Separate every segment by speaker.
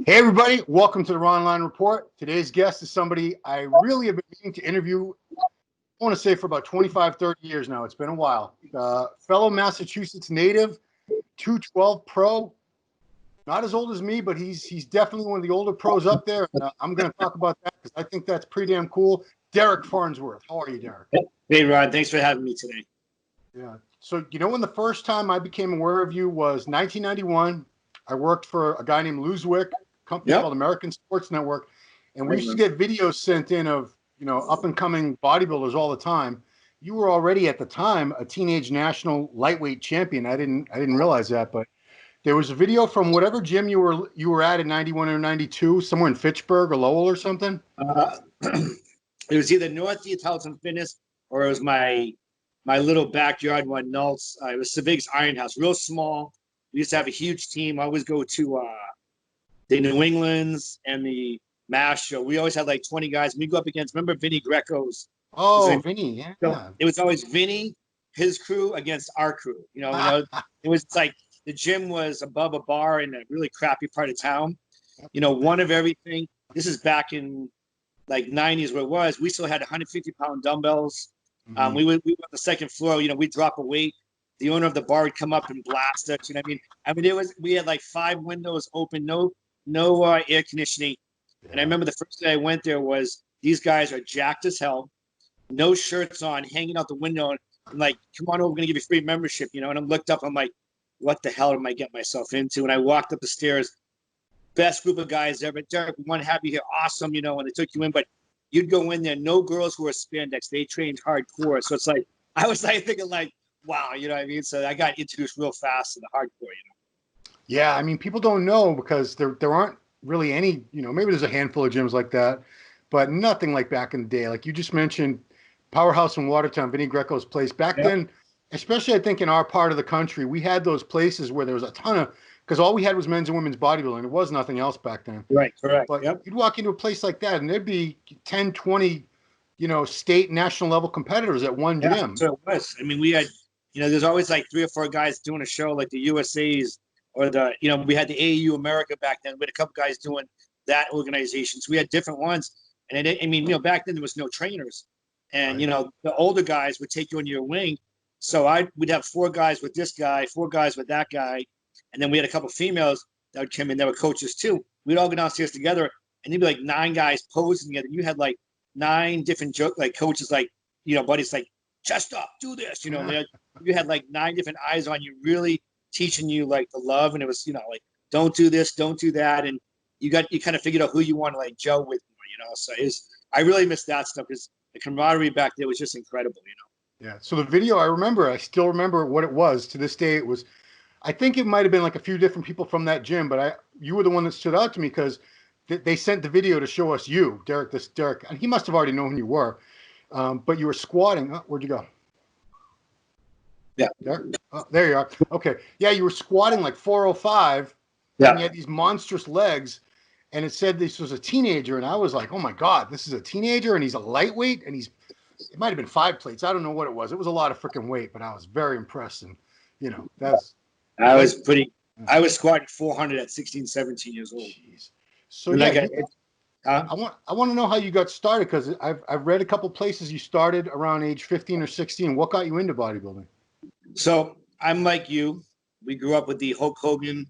Speaker 1: Hey everybody, welcome to the Ronline Report. Today's guest is somebody I really have been meaning to interview, I want to say for about 25, 30 years now. It's been a while. Fellow Massachusetts native, 212 pro, not as old as me, but he's definitely one of the older pros up there. And, I'm going to talk about that because I think that's pretty damn cool. Derik Farnsworth. How are you, Derik?
Speaker 2: Hey, Rod. Thanks for having me today.
Speaker 1: Yeah. So, when the first time I became aware of you was 1991. I worked for a guy named Luswick, company called American Sports Network, and we used to get videos sent in of up and coming bodybuilders all the time. You were already at the time a teenage national lightweight champion. I didn't realize that, but there was a video from whatever gym you were at in 91 or 92, somewhere in Fitchburg or Lowell or something.
Speaker 2: It was either Northeast Health and Fitness or it was my little backyard one, Nult's. It was Civic's Iron House, real small. We used to have a huge team. I always go to the New Englands and the MASH show. We always had like 20 guys. We go up against, remember Vinny Greco's?
Speaker 1: Oh, Vinny, yeah.
Speaker 2: So it was always Vinny, his crew against our crew. It was like the gym was above a bar in a really crappy part of town. One of everything. This is back in like 90s where it was. We still had 150-pound dumbbells. Mm-hmm. We went on the second floor. We'd drop a weight. The owner of the bar would come up and blast us. We had like 5 windows open, no air conditioning. Yeah. And I remember the first day I went there was these guys are jacked as hell, no shirts on, hanging out the window. And I'm like, come on over, we're going to give you free membership, And I looked up, I'm like, what the hell am I getting myself into? And I walked up the stairs, best group of guys ever. Derik, one happy here, awesome, and they took you in. But you'd go in there, no girls who were spandex. They trained hardcore. So it's like, I was like thinking like, wow, you know what I mean? So I got introduced real fast to the hardcore,
Speaker 1: Yeah, I mean, people don't know because there aren't really any, maybe there's a handful of gyms like that, but nothing like back in the day. Like you just mentioned, Powerhouse in Watertown, Vinny Greco's place. Back then, especially I think in our part of the country, we had those places where there was a ton of, because all we had was men's and women's bodybuilding. There was nothing else back then.
Speaker 2: Right, correct.
Speaker 1: But you'd walk into a place like that and there'd be 10, 20, state, national level competitors at one gym.
Speaker 2: So it was. I mean, we had, there's always like 3 or 4 guys doing a show like the USA's or the, we had the AAU America back then. We had a couple guys doing that organization. So we had different ones. And back then there was no trainers. And, the older guys would take you under your wing. So we'd have 4 guys with this guy, 4 guys with that guy. And then we had a couple females that would come in. They were coaches too. We'd all go downstairs together and there'd be like 9 guys posing together. You had like 9 different coaches, like, buddies like, chest up, do this, you had like 9 different eyes on you, really teaching you like the love. And it was, like, don't do this, don't do that. And you kind of figured out who you want to like gel with more, So I really miss that stuff because the camaraderie back there was just incredible,
Speaker 1: Yeah. So the video, I still remember what it was to this day. It was, I think it might've been like a few different people from that gym, but you were the one that stood out to me because they sent the video to show us you, Derik, and he must have already known who you were. But you were squatting. Oh, where'd you go?
Speaker 2: Yeah.
Speaker 1: Oh, there you are. Okay. Yeah, you were squatting like 405. Yeah. And you had these monstrous legs. And it said this was a teenager. And I was like, oh my God, this is a teenager. And he's a lightweight. And it might have been 5 plates. I don't know what it was. It was a lot of freaking weight, but I was very impressed. And,
Speaker 2: I was squatting 400 at 16, 17 years old.
Speaker 1: Jeez. So I want to know how you got started because I've read a couple places you started around age 15 or 16. What got you into bodybuilding?
Speaker 2: So I'm like you. We grew up with the Hulk Hogan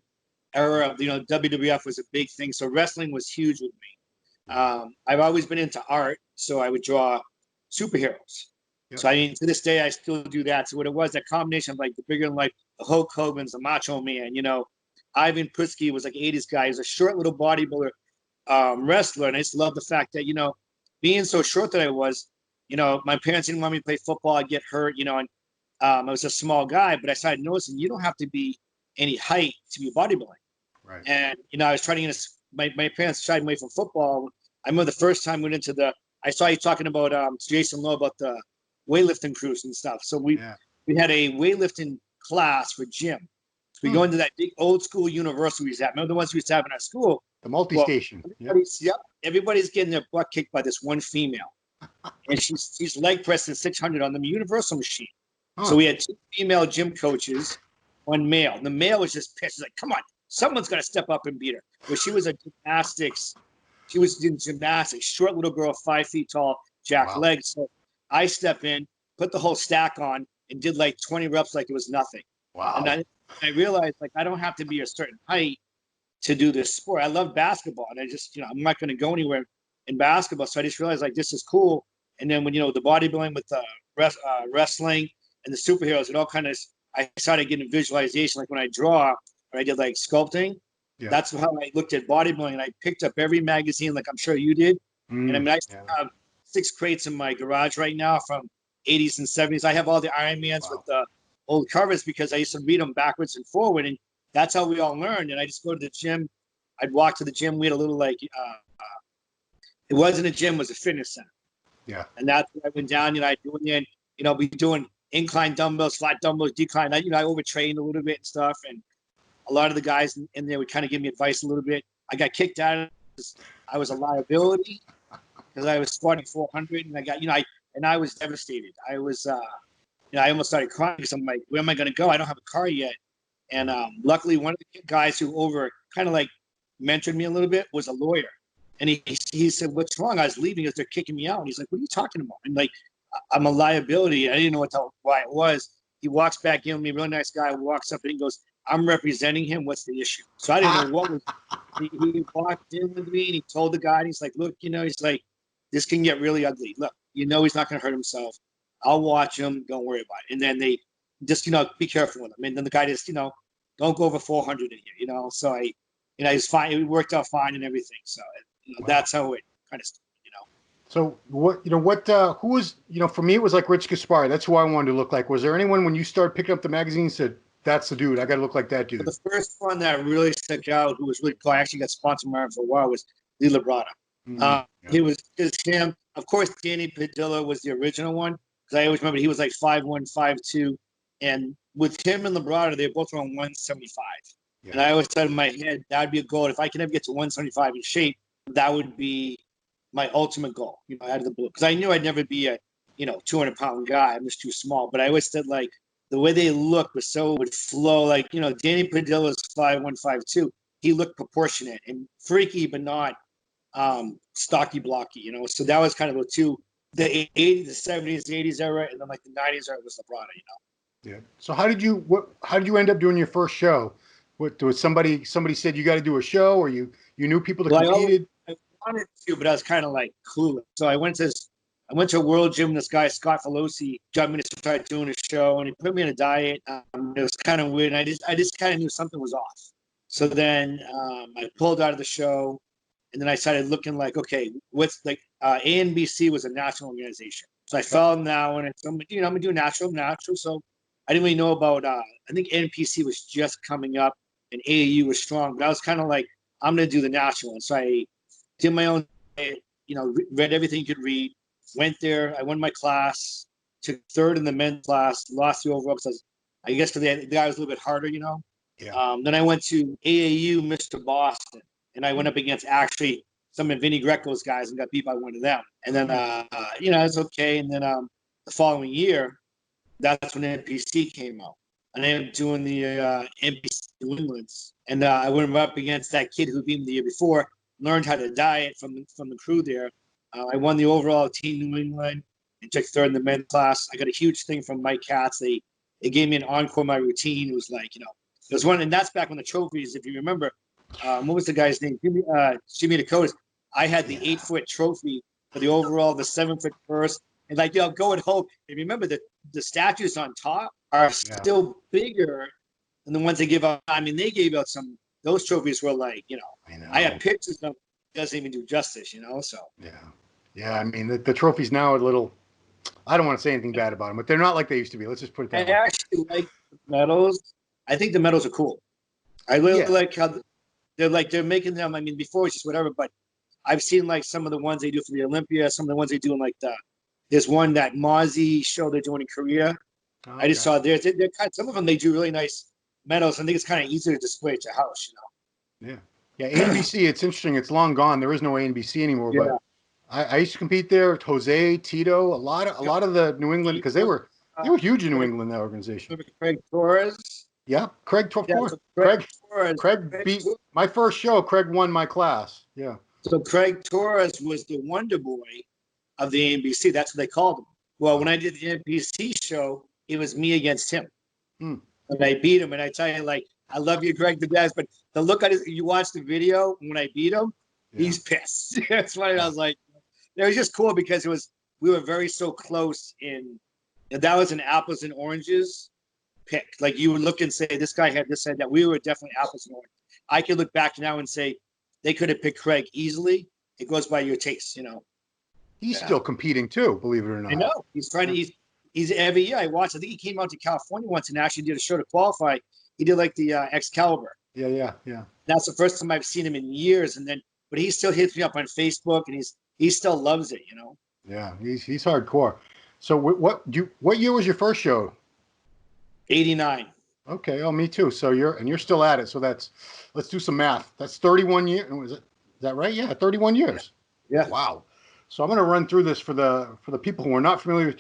Speaker 2: era of, WWF was a big thing. So wrestling was huge with me. I've always been into art. So I would draw superheroes. Yep. So to this day, I still do that. So what it was, that combination of like the bigger than life, the Hulk Hogan's, the Macho Man, Ivan Putski was like 80s guy. He was a short little bodybuilder. Wrestler, and I just love the fact that being so short that I was, my parents didn't want me to play football. I'd get hurt, and I was a small guy, but I started noticing you don't have to be any height to be bodybuilding.
Speaker 1: Right.
Speaker 2: And I was trying to my parents shied away from football. I remember the first time we went into I saw you talking about Jason Lowe about the weightlifting crews and stuff. So we had a weightlifting class for gym. So we go into that big old school Universal we used to have. Remember the ones we used to have in our school?
Speaker 1: The multi-station.
Speaker 2: Everybody's getting their butt kicked by this one female. And she's leg pressing 600 on the Universal machine. So we had 2 female gym coaches, 1 male. And the male was just pissed. He's like, come on, someone's got to step up and beat her. where she was a gymnastics. She was doing gymnastics, short little girl, 5 feet tall, jack legs. So I step in, put the whole stack on, and did like 20 reps like it was nothing.
Speaker 1: Wow.
Speaker 2: And I realized like I don't have to be a certain height to do this sport. I love basketball, and I just, I'm not going to go anywhere in basketball. So I just realized like this is cool. And then when, the bodybuilding with the wrestling and the superheroes, it all kind of, I started getting visualization. Like when I draw, or I did like sculpting, that's how I looked at bodybuilding. And I picked up every magazine, like I'm sure you did. And I mean, I have 6 crates in my garage right now from 80s and 70s. I have all the Ironmans with the old covers because I used to read them backwards and forward. And that's how we all learned. And I just go to the gym. I'd walk to the gym. We had a little like, it wasn't a gym, it was a fitness center.
Speaker 1: Yeah.
Speaker 2: And that's where I went down, I'd do it, be doing incline dumbbells, flat dumbbells, decline. I overtrained a little bit and stuff. And a lot of the guys in there would kind of give me advice a little bit. I got kicked out because I was a liability because I was squatting 400 and I got, and I was devastated. I was, I almost started crying because I'm like, where am I going to go? I don't have a car yet. And luckily, one of the guys who kind of like mentored me a little bit was a lawyer. And he said, what's wrong? I was leaving because they're kicking me out. And he's like, what are you talking about? I'm like, I'm a liability. I didn't know why it was. He walks back in with me, really nice guy, walks up and he goes, I'm representing him. What's the issue? So I didn't know what was. He walked in with me and he told the guy, and he's like, look, he's like, this can get really ugly. Look, he's not going to hurt himself. I'll watch him. Don't worry about it. And then they just, be careful with him. And then the guy just, don't go over 400 in here, So he's fine. It worked out fine and everything. So, that's how it kind of started,
Speaker 1: So who was, for me, it was like Rich Gaspari. That's who I wanted to look like. Was there anyone when you started picking up the magazine said, that's the dude, I got to look like that dude?
Speaker 2: The first one that really stuck out, who was really cool, I actually got sponsored by him for a while, was Lee Labrada. He was just him. Of course, Danny Padilla was the original one, because I always remember he was like 5'1", 5'2", and with him and Labrada, they were both around 175. Yeah. And I always thought in my head, that would be a goal. If I can ever get to 175 in shape, that would be my ultimate goal, out of the blue. Because I knew I'd never be a, 200-pound guy. I'm just too small. But I always said, like, the way they looked would flow. Like, Danny Padilla's 5'1", 5'2". He looked proportionate and freaky, but not stocky, blocky, So that was kind of the 80s, the 70s, the 80s era, and then like the 90s era was Labrada,
Speaker 1: Yeah. So how did you end up doing your first show? What was somebody said you got to do a show, or you knew people that competed?
Speaker 2: I wanted to, but I was kind of like clueless. So I went to a world gym. This guy, Scott Felosi, got me to start doing a show, and he put me on a diet. It was kind of weird. And I just kind of knew something was off. So then I pulled out of the show, and then I started looking like, okay, what's like ANBC was a national organization. So I fell in that one, and so I'm gonna do natural. So I didn't really know about. I think NPC was just coming up, and AAU was strong. But I was kind of like, I'm gonna do the natural, and so I did my own. Read everything you could read. Went there. I won my class. Took third in the men's class. Lost the overall because I guess because the guy was a little bit harder, Yeah. Then I went to AAU, Mr. Boston, and I went up against actually some of Vinny Greco's guys and got beat by one of them. And then, it's okay. And then the following year, that's when NPC came out. And I ended up doing the NPC New England's. And I went up against that kid who beat me the year before, learned how to diet from the crew there. I won the overall Team New England and took third in the men's class. I got a huge thing from Mike Katz. They gave me an encore my routine. It was like, it was one, and that's back when the trophies, if you remember, what was the guy's name? Jimmy Dakota's. I had the 8-foot trophy for the overall, the 7-foot first. And like, go and hope. And remember that the statues on top are still bigger than the ones they give out. I mean, they gave out those trophies were like, I have pictures of them. It doesn't even do justice, so.
Speaker 1: Yeah. Yeah, I mean, the trophies now are a little, I don't want to say anything bad about them, but they're not like they used to be. Let's just put it that way.
Speaker 2: I actually like the medals. I think the medals are cool. I really like how they're making them. I mean, before it's just whatever, but I've seen like some of the ones they do for the Olympia, some of the ones they do in like there's one that Mozzie show they're doing in Korea. Oh, I just saw theirs. They're some of them they do really nice medals. I think it's kind of easier to display at your house,
Speaker 1: Yeah. Yeah, ANBC, it's interesting. It's long gone. There is no ANBC anymore, but I used to compete there with Jose, Tito, a lot of the New England, because they were huge in New England, that organization.
Speaker 2: Craig Torres.
Speaker 1: Yeah, Craig, of course. Craig Craig beat my first show. Craig won my class. Yeah.
Speaker 2: So Craig Torres was the Wonder Boy of the NBC. That's what they called him. Well, when I did the NBC show, it was me against him. And I beat him. And I tell you, like, I love you, Greg, the best. But the look at it, you watch the video when I beat him, he's pissed. That's why I was like, it was just cool because we were so close that was an apples and oranges pick. Like you would look and say, this guy had this, had that. We were definitely apples and oranges. I could look back now and say, they could have picked Craig easily. It goes by your taste, you know.
Speaker 1: He's still competing too, believe it or not.
Speaker 2: I know. He's trying to, he's every year I watch. I think he came out to California once and actually did a show to qualify. He did like the Excalibur.
Speaker 1: Yeah.
Speaker 2: That's the first time I've seen him in years. But he still hits me up on Facebook and he still loves it, you know.
Speaker 1: Yeah, he's hardcore. So what year was your first show?
Speaker 2: 89.
Speaker 1: Okay, me too. So you're still at it. So let's do some math. That's 31 years. Is that right? Yeah, 31 years.
Speaker 2: Yeah.
Speaker 1: Wow. So I'm going to run through this for the people who are not familiar with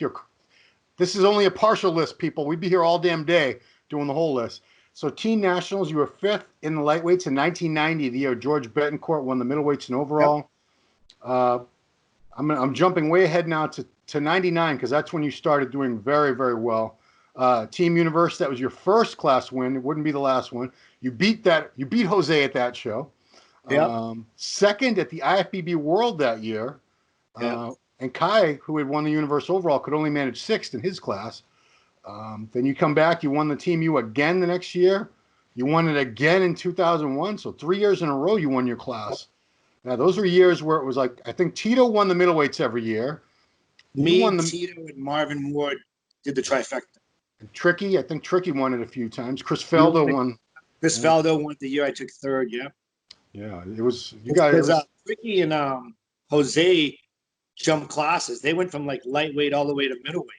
Speaker 1: this is only a partial list, people. We'd be here all damn day doing the whole list. So Teen Nationals, you were 5th in the lightweights in 1990, the year George Betancourt won the middleweights and overall. Yep. I'm jumping way ahead now to 99 because that's when you started doing very, very well. Team Universe, that was your first class win. It wouldn't be the last one. You beat Jose at that show.
Speaker 2: Yep.
Speaker 1: Second at the IFBB World that year.
Speaker 2: Yep.
Speaker 1: And Kai, who had won the Universe overall, could only manage 6th in his class. Then you come back, you won the Team U again the next year. You won it again in 2001. So 3 years in a row you won your class. Now, those were years where it was like, I think Tito won the middleweights every year.
Speaker 2: Tito, and Marvin Ward did the trifecta.
Speaker 1: And Tricky, I think Tricky won it a few times. Chris Faldo won.
Speaker 2: Chris Faldo won the year I took 3rd, yeah.
Speaker 1: Yeah, it was, you guys.
Speaker 2: Tricky and Jose jumped classes. They went from like lightweight all the way to middleweight.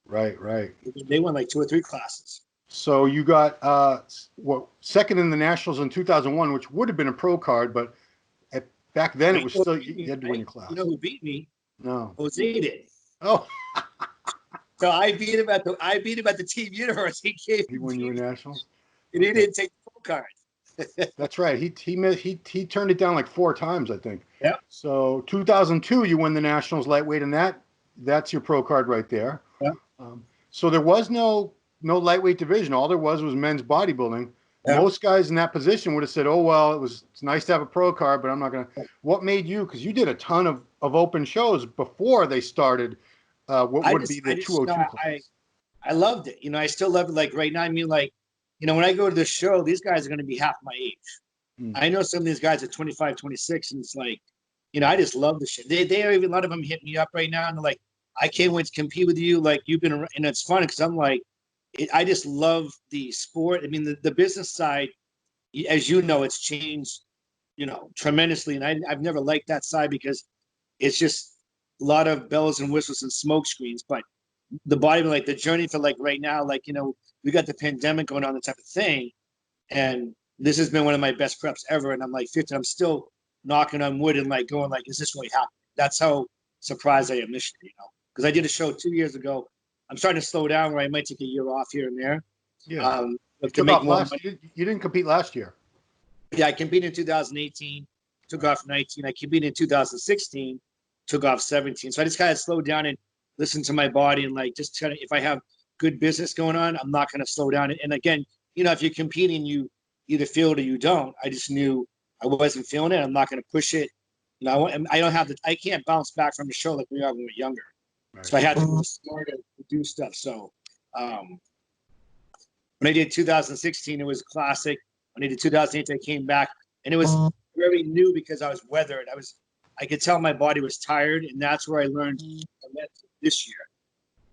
Speaker 1: Right.
Speaker 2: They won like 2 or 3 classes.
Speaker 1: So you got second in the Nationals in 2001, which would have been a pro card, but back then it was still you had to win your class.
Speaker 2: You know who beat me?
Speaker 1: No.
Speaker 2: Jose did.
Speaker 1: Oh.
Speaker 2: So I beat him at the Team Universe. He
Speaker 1: won your Nationals?
Speaker 2: And he didn't take the pro card.
Speaker 1: That's right. He turned it down like 4 times, I think.
Speaker 2: Yeah.
Speaker 1: So 2002, you win the Nationals lightweight, and that's your pro card right there.
Speaker 2: Yeah.
Speaker 1: So there was no lightweight division. All there was men's bodybuilding. Yeah. Most guys in that position would have said, "Oh well, it's nice to have a pro card, but I'm not going to." What made you? Because you did a ton of open shows before they started. What would be the 202 class?
Speaker 2: I loved it. You know, I still love it. Like right now, I mean, like, you know, when I go to the show, these guys are going to be half my age. I know some of these guys are 25, 26, and it's like, you know, I just love the shit. They are even, a lot of them hit me up right now, and they're like, I can't wait to compete with you. Like, you've been around, and it's fun because I'm like, I just love the sport. I mean, the business side, as you know, it's changed, you know, tremendously, and I've never liked that side because it's just a lot of bells and whistles and smoke screens. But the body, like the journey for like right now, like, you know, we got the pandemic going on, the type of thing, and this has been one of my best preps ever. And I'm like 50, I'm still knocking on wood and like going like, is this really happening? That's how surprised I am this year, you know, because I did a show 2 years ago. I'm starting to slow down where I might take a year off here and there.
Speaker 1: Yeah. To make more money. You didn't compete last year.
Speaker 2: Yeah, I competed in 2018, took off 19. I competed in 2016, took off 17. So I just kind of slowed down and listened to my body and like just try to, if I have good business going on, I'm not going to slow down. And again, you know, if you're competing, you either feel it or you don't. I just knew I wasn't feeling it. I'm not going to push it. You know, I can't bounce back from a show like we are when we're younger. Right. So I had to be smart to do stuff. So when I did 2016, it was classic. When I did 2008, I came back and it was very new because I was weathered. I could tell my body was tired, and that's where I learned this year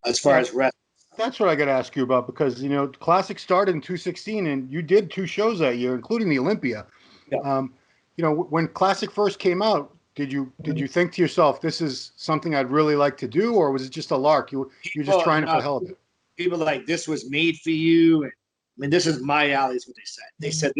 Speaker 2: as far as rest.
Speaker 1: That's what I got to ask you about because, you know, Classic started in 2016 and you did 2 shows that year, including the Olympia. Yeah. You know, when Classic first came out, did you think to yourself, this is something I'd really like to do, or was it just a lark? You're just trying it for the hell of it.
Speaker 2: People like, this was made for you. And, I mean, this is my alley is what they said. They said,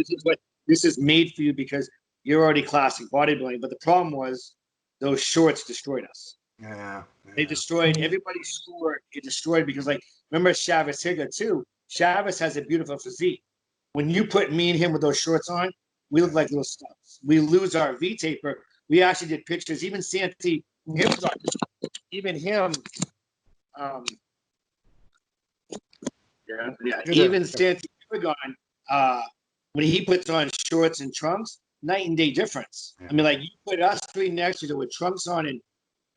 Speaker 2: this is made for you because you're already classic bodybuilding. But the problem was those shorts destroyed us.
Speaker 1: Yeah.
Speaker 2: They destroyed everybody's sport. It destroyed because, like, remember Chavez Higa too? Chavez has a beautiful physique. when you put me and him with those shorts on, we look like little stuffs. We lose our V taper. We actually did pictures. Even Santi, even him. Even Santi when he puts on shorts and trunks, night and day difference. Yeah. I mean, like you put us three next to each other with trunks on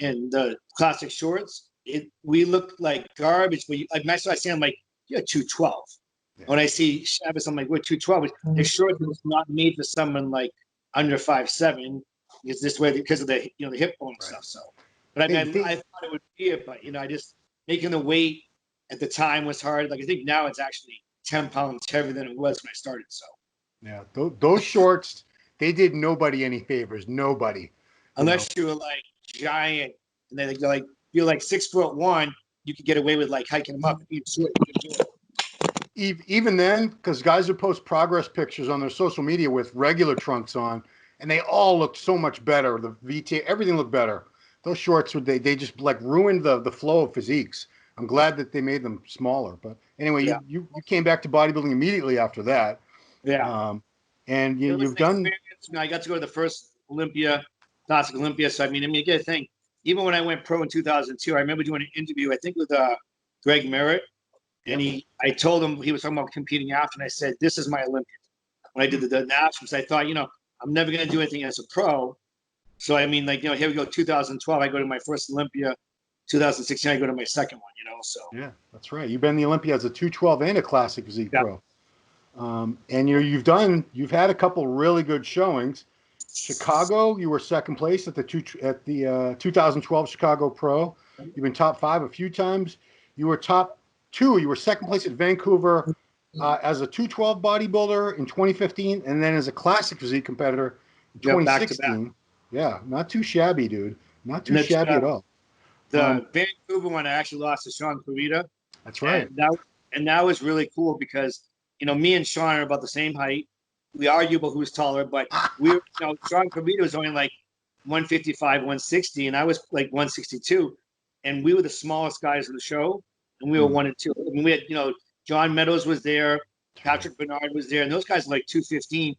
Speaker 2: and the classic shorts, we look like garbage. But like next time I see him, like you're 212. Yeah. When I see Shabbos, I'm like, we're 212. The short was not made for someone like under 5'7". It's this way because of the the hip bone and stuff. So, but I mean, I thought it would be it, but I just making the weight at the time was hard. Like I think now it's actually 10 pounds heavier than it was when I started. So,
Speaker 1: yeah, those shorts, they did nobody any favors. Nobody,
Speaker 2: unless you were like giant and they like you're like 6'1", you could get away with like hiking them up.
Speaker 1: Even then, because guys would post progress pictures on their social media with regular trunks on, and they all looked so much better. The VT, everything looked better. Those shorts, they just like ruined the flow of physiques. I'm glad that they made them smaller. But anyway, you came back to bodybuilding immediately after that.
Speaker 2: Yeah.
Speaker 1: And you've done.
Speaker 2: I got to go to the first Classic Olympia. So you get to think, even when I went pro in 2002, I remember doing an interview, I think with Greg Merritt. And I told him, he was talking about competing after, and I said, this is my Olympian. When I did the nationals, I thought, I'm never going to do anything as a pro. So, here we go, 2012, I go to my first Olympia. 2016, I go to my second one, so.
Speaker 1: Yeah, that's right. You've been in the Olympia as a 212 and a classic physique pro. And you've had a couple really good showings. Chicago, you were second place at the 2012 Chicago Pro. You've been top 5 a few times. You were top 2. You were second place at Vancouver as a 212 bodybuilder in 2015, and then as a classic physique competitor in 2016. Back to back. Yeah, not too shabby, dude. Not too shabby at all.
Speaker 2: The Vancouver one, I actually lost to Sean Clarita.
Speaker 1: That's right.
Speaker 2: And that was really cool because, me and Sean are about the same height. We argue about who's taller, but Sean Clarita was only like 155, 160, and I was like 162. And we were the smallest guys in the show, and we were 1 and 2. I mean, we had, John Meadows was there, Patrick Bernard was there, and those guys were like 215.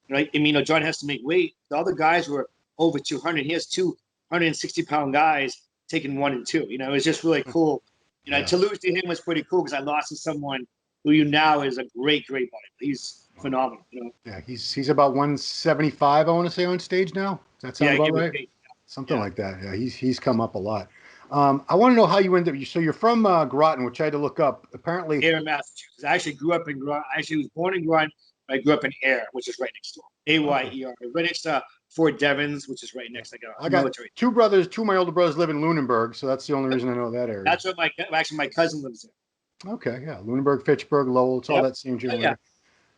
Speaker 2: Right? John has to make weight. The other guys were over 200. He has 260-pound guys taking 1 and 2. It was just really cool. To lose to him was pretty cool because I lost to someone who now is a great bodybuilder. He's phenomenal.
Speaker 1: Yeah, he's about 175. I want to say on stage now. Does that sound about right? Something like that. Yeah, he's come up a lot. I want to know how you ended up. So you're from Groton, which I had to look up. Apparently,
Speaker 2: Air, Massachusetts. I actually grew up in Groton. I was born in Groton. I grew up in Air, which is right next door. AYER, right next to Fort Devens, which is right next. I got military.
Speaker 1: Two of my older brothers live in Lunenburg, so that's the only reason I know that area.
Speaker 2: That's what my cousin lives there.
Speaker 1: Okay, yeah, Lunenburg, Fitchburg, Lowell, it's all that same general. Yeah.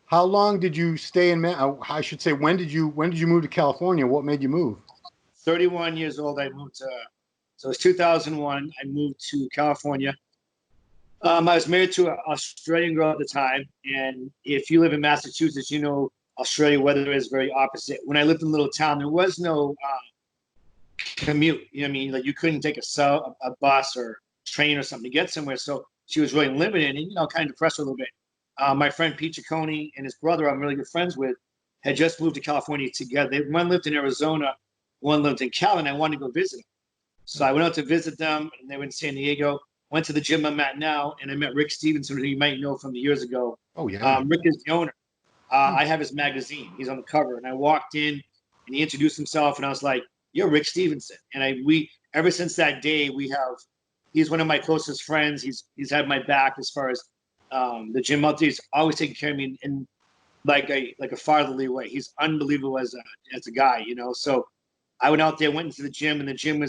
Speaker 1: How long did you stay in? I should say, when did you move to California? What made you move?
Speaker 2: 31 years old. I moved to. So it was 2001. I moved to California. I was married to an Australian girl at the time, and if you live in Massachusetts, Australia weather is very opposite. When I lived in a little town, there was no commute. Like you couldn't take a bus or train or something to get somewhere. So she was really limited, and kind of depressed her a little bit. My friend Pete Ciccone and his brother, I'm really good friends with, had just moved to California together. One lived in Arizona, one lived in Cal, and I wanted to go visit them. So I went out to visit them, and they were in San Diego. Went to the gym I'm at now, and I met Rick Stevenson, who you might know from the years ago.
Speaker 1: Oh, yeah.
Speaker 2: Rick is the owner. I have his magazine. He's on the cover. And I walked in, and he introduced himself, and I was like, you're Rick Stevenson. And we ever since that day, he's one of my closest friends. He's had my back as far as the gym out there. He's always taking care of me in like a fatherly way. He's unbelievable as a guy, So I went out there, went into the gym, and the gym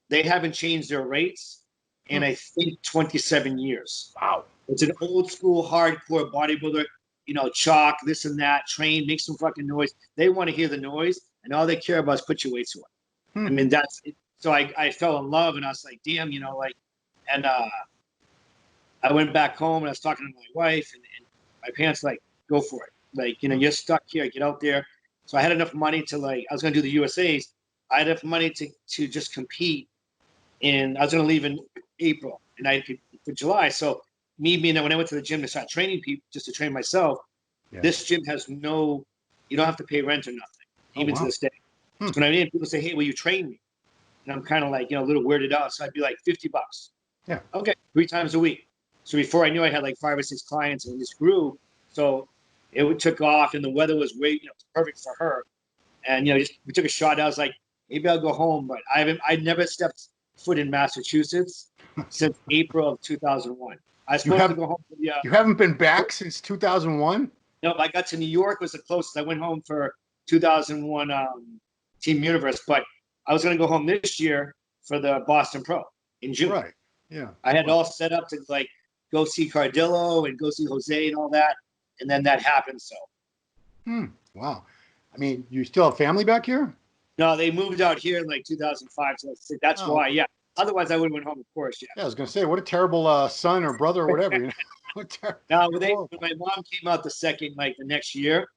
Speaker 2: they haven't changed their rates in I think 27 years.
Speaker 1: Wow.
Speaker 2: It's an old school hardcore bodybuilder, chalk, this and that, train, make some fucking noise. They want to hear the noise, and all they care about is put your weight to it. I mean, that's it. So I fell in love, and I was like, damn, and I went back home, and I was talking to my wife, and my parents like, go for it. You're stuck here, get out there. So I had enough money to I was going to do the USAs. I had enough money to just compete. And I was going to leave in April, and for July. So when I went to the gym to start training people, just to train myself,
Speaker 1: Yeah.
Speaker 2: This gym has no, you don't have to pay rent or nothing, even to this day. So when I mean, people say, hey, will you train me? And I'm kind of like, a little weirded out. So I'd be like, $50.
Speaker 1: Yeah.
Speaker 2: Okay, 3 times a week. So before I knew, I had like 5 or 6 clients, and this grew. So it took off, and the weather was perfect for her. And we took a shot. I was like, maybe I'll go home, but I never stepped foot in Massachusetts since April of 2001. I was supposed to go home for the.
Speaker 1: You haven't been back since 2001?
Speaker 2: No, I got to New York was the closest. I went home for 2001 Team Universe, but I was going to go home this year for the Boston Pro in June.
Speaker 1: Right. Yeah.
Speaker 2: I had it all set up to like go see Cardillo and go see Jose and all that, and then that happened. So.
Speaker 1: Wow. I mean, you still have family back here?
Speaker 2: No, they moved out here in like 2005. So that's why. Yeah. Otherwise, I would have went home, of course. Yeah.
Speaker 1: Yeah, I was going to say, what a terrible son or brother or whatever.
Speaker 2: Now, when my mom came out the next year,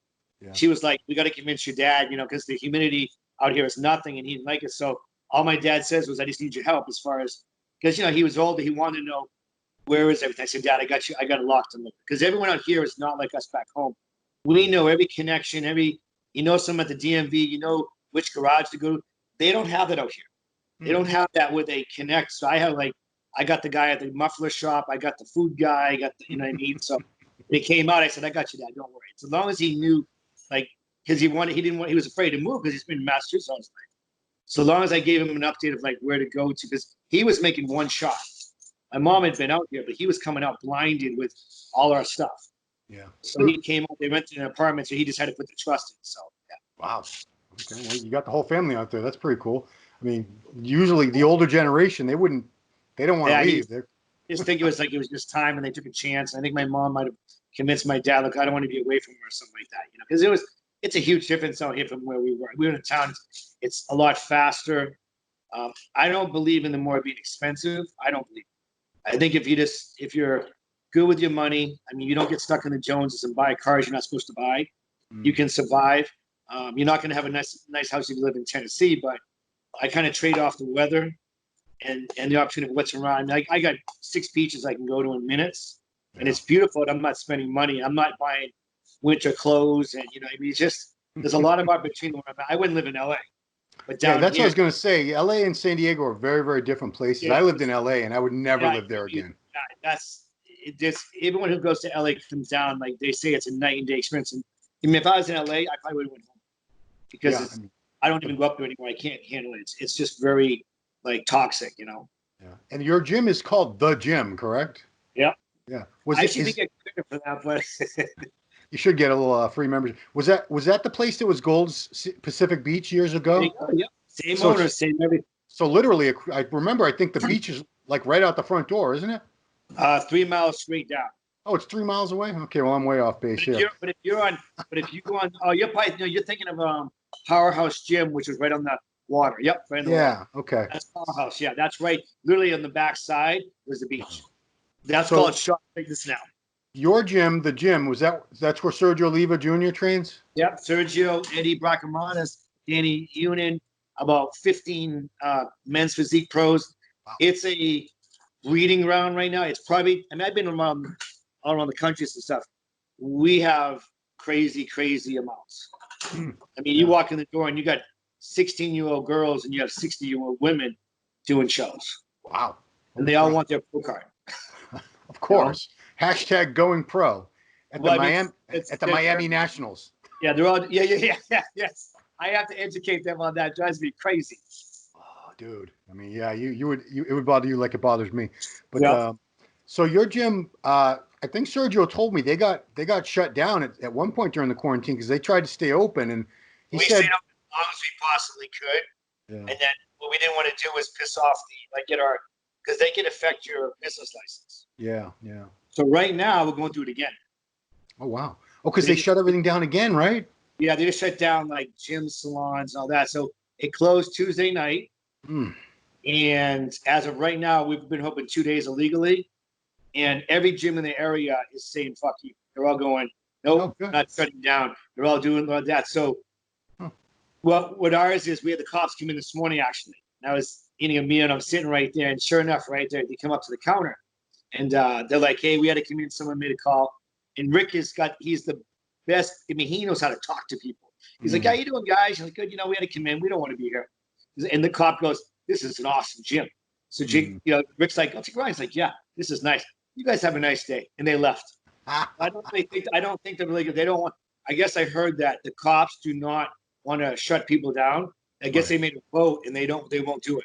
Speaker 2: she was like, we got to convince your dad, because the humidity out here is nothing, and he didn't like it. So all my dad says was, I just need your help as far as, because, he was older. He wanted to know, where is everything? I said, Dad, I got you. I got it locked in. Because everyone out here is not like us back home. We know every connection, some at the DMV, which garage to go to. They don't have that out here. They don't have that where they connect. So I got the guy at the muffler shop. I got the food guy. I got the, what I mean? So they came out. I said, I got you, Dad. Don't worry. So long as he knew, because he was afraid to move because he's been in Massachusetts all his life. So long as I gave him an update of where to go to, because he was making one shot. My mom had been out here, but he was coming out blinded with all our stuff.
Speaker 1: Yeah.
Speaker 2: So he came out, they rented an apartment, so he just had to put the trust in. So, yeah.
Speaker 1: Wow. Okay. Well, you got the whole family out there. That's pretty cool. I mean, usually the older generation, they don't want to leave.
Speaker 2: I just think it was just time, and they took a chance. I think my mom might have convinced my dad, look, I don't want to be away from her or something like that, because it's a huge difference out here from where we were. We were in a town, it's a lot faster. I don't believe in the more being expensive. I don't believe it. I think if you're good with your money, I mean, you don't get stuck in the Joneses and buy cars you're not supposed to buy. You can survive. You're not going to have a nice house if you live in Tennessee, but I kind of trade off the weather and the opportunity of what's around. I got 6 beaches I can go to in minutes, and it's beautiful. And I'm not spending money. I'm not buying winter clothes, and it's just there's a lot of opportunity. I wouldn't live in LA, but down
Speaker 1: that's
Speaker 2: here,
Speaker 1: what I was going to say. LA and San Diego are very, very different places. I lived in LA, and I would never live there again.
Speaker 2: That's just everyone who goes to LA comes down they say it's a night and day experience. And I mean, if I was in LA, I probably would have went home because I don't even go up there anymore. I can't handle it. It's just very toxic, Yeah.
Speaker 1: And your gym is called The Gym, correct?
Speaker 2: Yeah.
Speaker 1: Yeah.
Speaker 2: I should get credit for that, but
Speaker 1: you should get a little free membership. Was that the place that was Gold's Pacific Beach years ago?
Speaker 2: Yeah. Same owner, same everything.
Speaker 1: So literally, I remember. I think the beach is right out the front door, isn't it?
Speaker 2: 3 miles straight down.
Speaker 1: Oh, it's 3 miles away. Okay, well, I'm way off base here.
Speaker 2: But if you go on, you're probably you're thinking of Powerhouse Gym, which is right on the water. Yep, right on the water.
Speaker 1: Okay.
Speaker 2: That's Powerhouse. Yeah, that's right. Literally on the back side was the beach. That's called shot fitness now.
Speaker 1: Your gym, The Gym, that's where Sergio Oliva Jr. trains?
Speaker 2: Yep, Sergio, Eddie Bracamanas, Danny Unin, about 15 men's physique pros. Wow. It's a breeding ground right now. It's probably, I've been all around the country and stuff. We have crazy amounts. I mean, you walk in the door and you got 16-year-old girls and you have 60-year-old women doing shows.
Speaker 1: Wow.
Speaker 2: And they all want their pro card.
Speaker 1: Of course. Hashtag going pro at the Miami Nationals.
Speaker 2: Yeah, they're all yes. I have to educate them on that. It drives me crazy.
Speaker 1: Oh, dude. I mean, yeah, it would bother you like it bothers me. But so your gym, I think Sergio told me they got shut down at one point during the quarantine because they tried to stay open, and
Speaker 2: we stayed open as long as we possibly could. Yeah. And then what we didn't want to do was piss off because they can affect your business license.
Speaker 1: Yeah.
Speaker 2: So right now we're going through it again.
Speaker 1: Oh wow! Oh, because they shut everything down again, right?
Speaker 2: Yeah, they just shut down gyms, salons, and all that. So it closed Tuesday night. And as of right now, we've been open 2 days illegally. And every gym in the area is saying, fuck you. They're all going, nope, not shutting down. They're all doing all that. So well, what ours is, we had the cops come in this morning, actually. And I was eating a meal, and I'm sitting right there. And sure enough, right there, they come up to the counter. And they're like, hey, we had to come in. Someone made a call. And Rick he's the best. I mean, he knows how to talk to people. He's like, "How you doing, guys?" You're like, "Good. You know, we had to come in. We don't want to be here." And the cop goes, "This is an awesome gym." So Jake, you know, Rick's like, "I'll take a ride." He's like, "Yeah, this is nice. You guys have a nice day." And they left. I don't think they're really good. They don't want. I guess I heard that the cops do not want to shut people down. I guess they made a vote and they won't do it.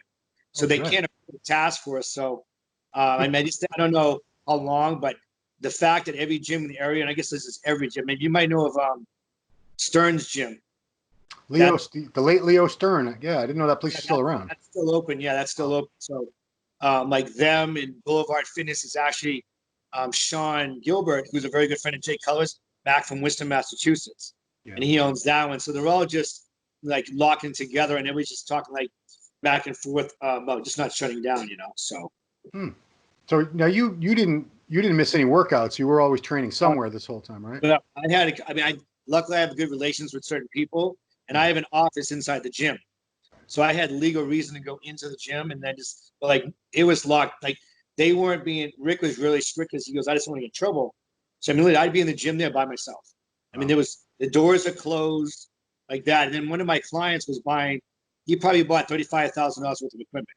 Speaker 2: So they can't afford a task force. So I mean, I don't know how long, but the fact that every gym in the area, and I guess this is every gym, maybe you might know of Stern's gym.
Speaker 1: The late Leo Stern. Yeah, I didn't know that place is still around.
Speaker 2: That's still open. Yeah, that's still open. So like them and Boulevard Fitness is actually Sean Gilbert, who's a very good friend of Jay Colors, back from Worcester, Massachusetts. Yeah. And he owns that one. So they're all just like locking together and everybody's just talking like back and forth about just not shutting down, you know. So
Speaker 1: So now you didn't miss any workouts. You were always training somewhere this whole time, right?
Speaker 2: But luckily I have good relations with certain people and I have an office inside the gym. So I had legal reason to go into the gym and then it was locked. Like they weren't Rick was really strict because he goes, I just don't want to get in trouble. So I mean, I'd be in the gym there by myself. I mean, the doors are closed like that. And then one of my clients was he probably bought $35,000 worth of equipment.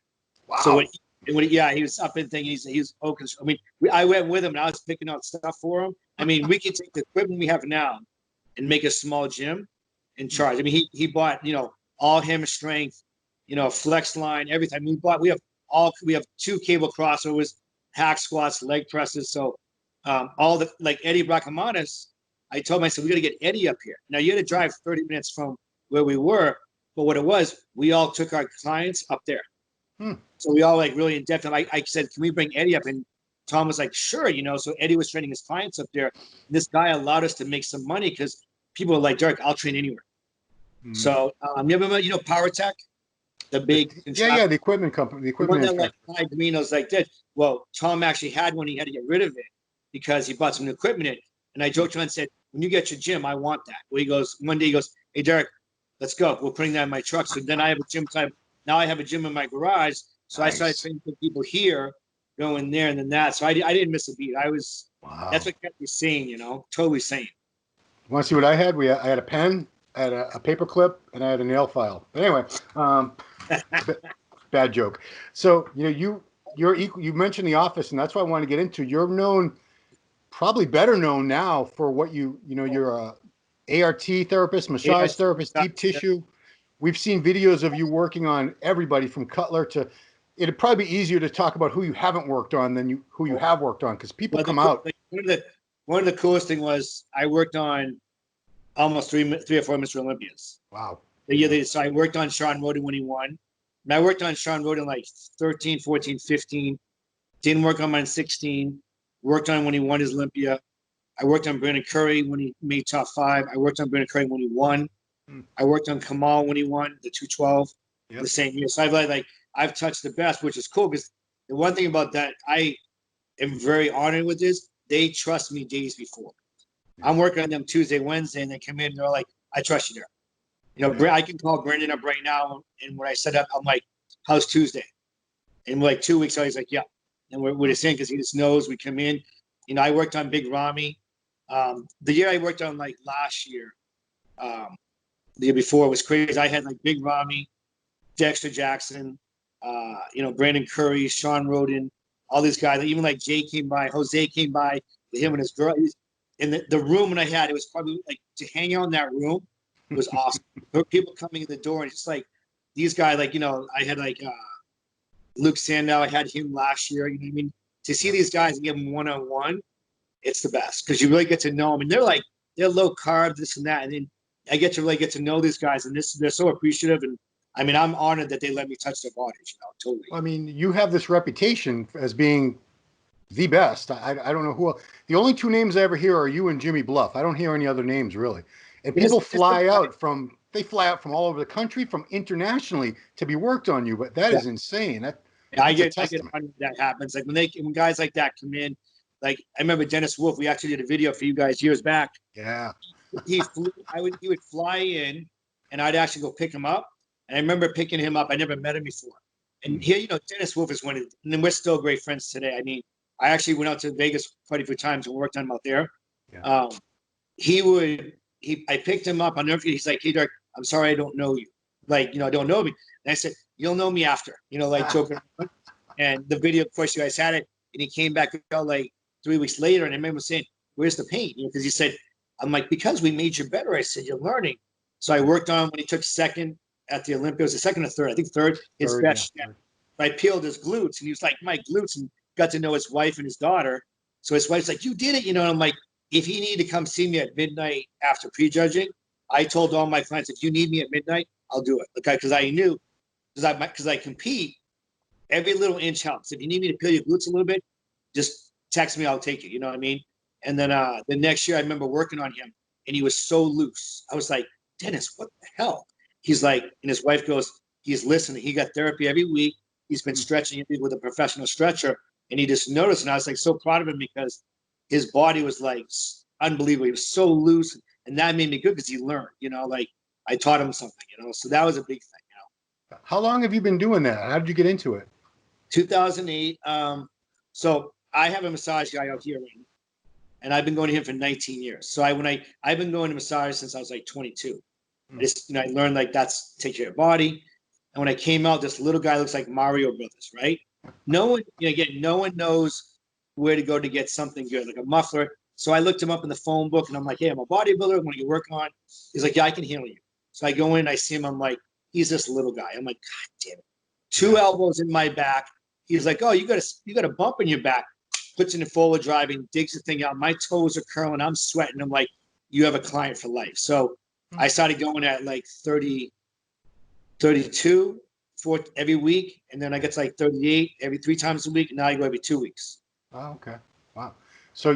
Speaker 1: Wow.
Speaker 2: So he was up and thinking, he's okay. I mean, I went with him and I was picking out stuff for him. I mean, we could take the equipment we have now and make a small gym and charge. I mean, he bought, you know, all hammer strength, you know, flex line, everything. I mean, we have 2 cable crossovers, hack squats, leg presses. So all the, like Eddie Bracamanis, I told him, I said, we got to get Eddie up here. Now you had to drive 30 minutes from where we were, but what it was, we all took our clients up there. So we all like really in depth. And I said, can we bring Eddie up? And Tom was like, sure, you know. So Eddie was training his clients up there. This guy allowed us to make some money because people were like, Derik, I'll train anywhere. So you remember, you know, Power Tech, the big
Speaker 1: the equipment company, the equipment
Speaker 2: one that like Minos like did. Well, Tom actually had one. He had to get rid of it because he bought some new equipment in. And I joked around and said, when you get your gym, I want that. Well, one day he goes, hey, Derik, let's go. We're putting that in my truck. So then I have a gym type. Now I have a gym in my garage. So I started training people here, going there and then that. So I didn't miss a beat. That's what kept me sane, you know, totally sane.
Speaker 1: You want to see what I had? I had a pen, I had a paper clip, and I had a nail file. But anyway, bad joke. So, you know, you mentioned The Office, and that's what I want to get into. You're known, probably better known now for what you're a ART therapist, massage therapist, deep tissue. We've seen videos of you working on everybody from Cutler to. It'd probably be easier to talk about who you haven't worked on than who you have worked on because people come out.
Speaker 2: One of the coolest thing was I worked on almost three or four Mr. Olympias.
Speaker 1: Wow.
Speaker 2: So I worked on Sean Roden when he won. And I worked on Sean Roden like 13, 14, 15. Didn't work on mine 16. Worked on when he won his Olympia. I worked on Brandon Curry when he made top 5. I worked on Brandon Curry when he won. I worked on Kamal when he won the 212 the same year. So I've touched the best, which is cool because the one thing about that I am very honored with is they trust me days before. I'm working on them Tuesday, Wednesday, and they come in and they're like, I trust you there. You know, I can call Brendan up right now, and when I set up, I'm like, how's Tuesday? And like 2 weeks ago, he's like, yeah. And we're just in because he just knows we come in. You know, I worked on Big Ramy. The year I worked on like last year, the year before was crazy. I had like Big Ramy, Dexter Jackson, you know, Brandon Curry, Sean Roden, all these guys. Even like Jay came by, Jose came by, him and his girl. And the room when I had, it was probably like to hang out in that room. It was awesome. There were people coming in the door, and it's like these guys, like, you know, I had like Luke Sandow. I had him last year. You know what I mean? To see these guys and give them one-on-one, it's the best because you really get to know them. And they're low carb, this and that. And then I get to really get to know these guys, and they're so appreciative. And I mean, I'm honored that they let me touch their bodies. You know, totally.
Speaker 1: I mean, you have this reputation as being the best. I don't know who else. The only 2 names I ever hear are you and Jimmy Bluff. I don't hear any other names really. And people fly out from all over the country, from internationally to be worked on you. But that is insane.
Speaker 2: I get that happens. Like when guys like that come in, like I remember Dennis Wolf. We actually did a video for you guys years back.
Speaker 1: Yeah.
Speaker 2: He would fly in, and I'd actually go pick him up. And I remember picking him up. I never met him before. And here, you know, Dennis Wolf is and we're still great friends today. I mean, I actually went out to Vegas quite a few times and worked on him out there. Yeah. I picked him up. He's like, hey, Derik, I'm sorry, I don't know you. Like, I don't know me. And I said, you'll know me after, like joking. And the video, of course, you guys had it. And he came back like 3 weeks later. And I remember saying, where's the pain? Because he said, I'm like, because we made you better. I said, you're learning. So I worked on when he took second at the Olympics, the second or third, I think third, his best. Yeah. I peeled his glutes and he was like, my glutes, and got to know his wife and his daughter. So his wife's like, you did it, and I'm like, if he needed to come see me at midnight after prejudging, I told all my clients, if you need me at midnight, I'll do it. Okay, because I knew, because I compete, every little inch helps. If you need me to peel your glutes a little bit, just text me, I'll take it. You know what I mean? And then the next year, I remember working on him, and he was so loose. I was like, Dennis, what the hell? He's like, and his wife goes, he's listening. He got therapy every week. He's been stretching with a professional stretcher, and he just noticed. And I was like so proud of him because his body was like unbelievable. He was so loose, and that made me good because he learned. Like I taught him something. So that was a big thing.
Speaker 1: How long have you been doing that? How did you get into it?
Speaker 2: 2008. So I have a massage guy out here, and I've been going to him for 19 years. So I've been going to massage since I was like 22. I learned like that's take care of your body. And when I came out, this little guy looks like Mario Brothers, right? No one, no one knows where to go to get something good, like a muffler. So I looked him up in the phone book, and I'm like, hey, I'm a bodybuilder. I want to get work on. He's like, yeah, I can handle you. So I go in, I see him. I'm like, he's this little guy. I'm like, God damn it. 2 elbows in my back. He's like, oh, you got a bump in your back. Puts in the forward driving, digs the thing out. My toes are curling. I'm sweating. I'm like, you have a client for life. So I started going at like 30, 32 every week. And then I get to like 38 every 3 times a week. And now I go every 2 weeks.
Speaker 1: Oh, okay. Wow. So,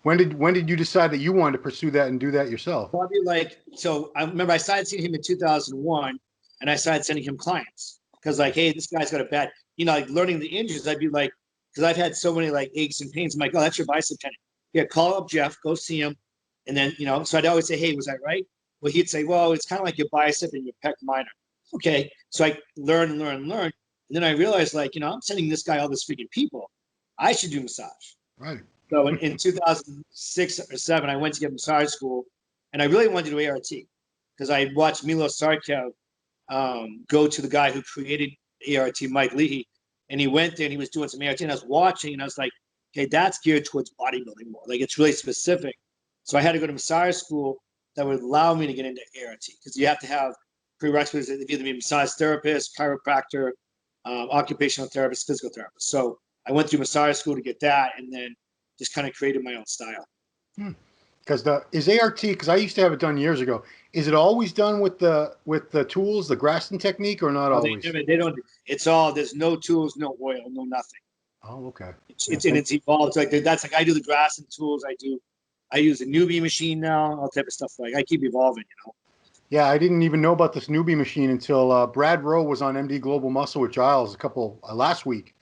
Speaker 1: when did you decide that you wanted to pursue that and do that yourself?
Speaker 2: Probably so I remember I started seeing him in 2001, and I started sending him clients because like, hey, this guy's got a bad, like learning the injuries. I'd be like, because I've had so many like aches and pains. I'm like, oh, that's your bicep tendon. Yeah, call up Jeff, go see him. And then, so I'd always say, hey, was that right? Well, he'd say, well, it's kind of like your bicep and your pec minor. Okay. So I learn and learn and learn. And then I realized I'm sending this guy all this freaking people. I should do massage.
Speaker 1: Right.
Speaker 2: So in 2006 or 7, I went to get massage school, and I really wanted to do ART because I watched Milo Sarkev go to the guy who created ART, Mike Leahy, and he went there and he was doing some ART, and I was watching, and I was like, okay, that's geared towards bodybuilding more. Like it's really specific. So I had to go to massage school that would allow me to get into ART because you have to have prerequisites of either be a massage therapist, chiropractor, occupational therapist, physical therapist. So I went through massage school to get that, and then just kind of created my own style.
Speaker 1: Because is ART, because I used to have it done years ago. Is it always done with the tools, the Graston technique, or not always?
Speaker 2: They don't. It's all. There's no tools, no oil, no nothing.
Speaker 1: Oh, okay.
Speaker 2: It's evolved. That's like I do the Graston tools. I use the Newbie machine now. All type of stuff. Like I keep evolving.
Speaker 1: Yeah, I didn't even know about this Newbie machine until Brad Rowe was on MD Global Muscle with Giles last week.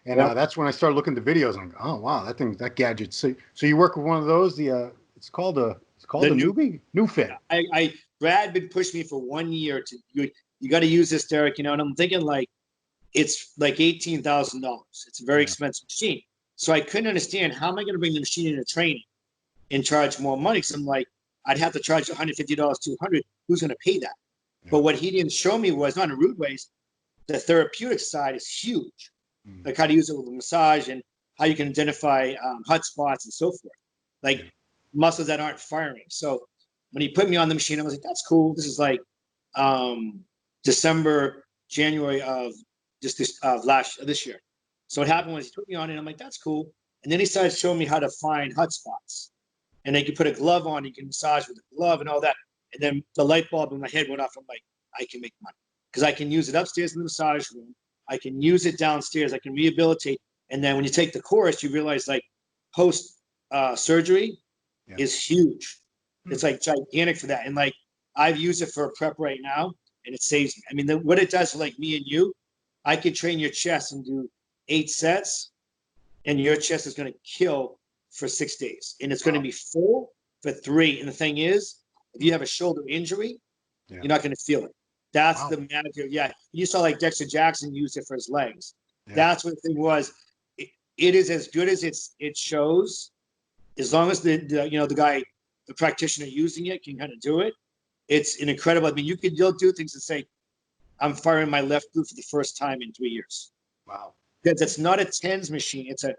Speaker 1: And that's when I started looking at the videos. I'm like, oh wow, that gadget. So you work with one of those? It's called the Newbie New Fit.
Speaker 2: Brad been pushing me for 1 year to you got to use this, Derik. And I'm thinking like it's like $18,000. It's a very expensive machine. So I couldn't understand how am I going to bring the machine into training and charge more money? Because I'm like, I'd have to charge $150, $200. Who's going to pay that? Yeah. But what he didn't show me was not in rude ways. The therapeutic side is huge. Like how to use it with a massage and how you can identify hot spots and so forth, like muscles that aren't firing. So when he put me on the machine, I was like, that's cool. This is like December, January of this year. So what happened was he put me on it, and I'm like, that's cool. And then he started showing me how to find hot spots. And then you put a glove on, you can massage with a glove and all that. And then the light bulb in my head went off. I'm like, I can make money because I can use it upstairs in the massage room. I can use it downstairs. I can rehabilitate. And then when you take the course, you realize like post surgery is huge. It's like gigantic for that. And like I've used it for a prep right now, and it saves me. I mean, what it does for like me and you, I could train your chest and do 8 sets, and your chest is going to kill for 6 days, and it's going to be full for 3. And the thing is, if you have a shoulder injury, you're not going to feel it. That's the magic. Yeah, you saw like Dexter Jackson use it for his legs. Yeah. That's what the thing was. It is as good as it shows, as long as the the practitioner using it can kind of do it. It's an incredible. I mean, you'll do things and say, I'm firing my left glute for the first time in 3 years.
Speaker 1: Wow.
Speaker 2: Because it's not a TENS machine. It's a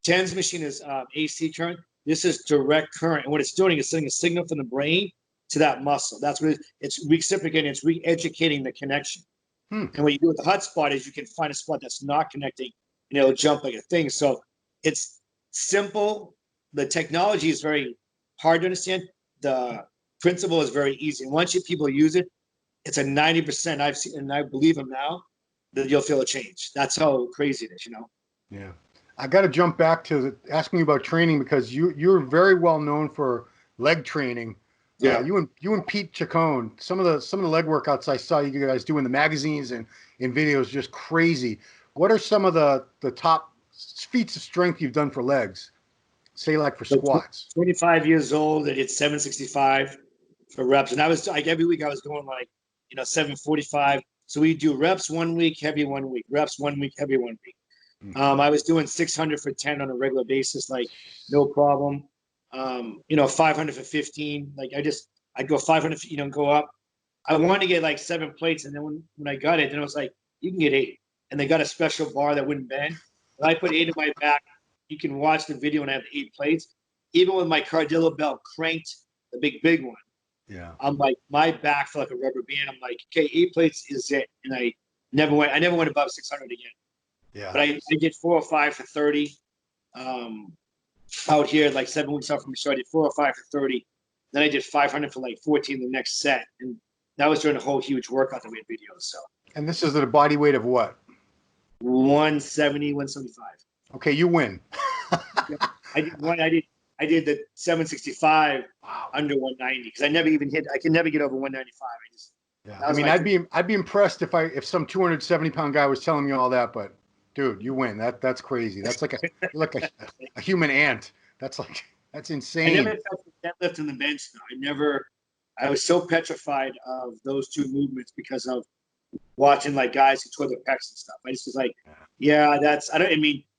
Speaker 2: TENS machine is AC current. This is direct current. And what it's doing is sending a signal from the brain to that muscle. That's what it's reciprocating. It's re-educating the connection. And what you do with the hot spot is you can find a spot that's not connecting and it'll jump like a thing. So it's simple. The technology is very hard to understand. The principle is very easy. And once people use it, it's a 90%. I've seen, and I believe them now, that you'll feel a change. That's how crazy it is, you know?
Speaker 1: Yeah. I got to jump back to asking you about training because you're very well known for leg training.
Speaker 2: Yeah.
Speaker 1: You and Pete Chacon, some of the leg workouts I saw you guys do in the magazines and in videos, just crazy. What are some of the top feats of strength you've done for legs? Say like for squats.
Speaker 2: 25 years old, I did 765 for reps. And I was like, every week I was going like, 745. So we do reps 1 week, heavy 1 week, reps 1 week, heavy 1 week. I was doing 600 for 10 on a regular basis, like no problem. 500 for 15. Like I'd go 500, go up. I wanted to get like 7 plates. And then when I got it, then I was like, you can get 8. And they got a special bar that wouldn't bend. And I put 8 in my back. You can watch the video and I have 8 plates. Even with my Cardillo belt cranked, the big one.
Speaker 1: Yeah.
Speaker 2: I'm like, my back felt like a rubber band. I'm like, okay, 8 plates is it. And I never went above 600 again.
Speaker 1: Yeah.
Speaker 2: But I did 405 for 30. Out here, like 7 weeks out from the show, I did 405 for 30. Then I did 500 for like 14 the next set. And that was during a whole huge workout that we had videos. So.
Speaker 1: And this is at a body weight of what?
Speaker 2: 170, 175.
Speaker 1: Okay, you win.
Speaker 2: I did the 765 under 190 because I never even hit. I can never get over 195.
Speaker 1: I mean, I'd be impressed if some 270-pound guy was telling me all that, but dude, you win. That's crazy. That's like a human ant. That's insane.
Speaker 2: I never touched the deadlift and the bench though. I was so petrified of those two movements because of watching like guys who tore their pecs and stuff. I just was like,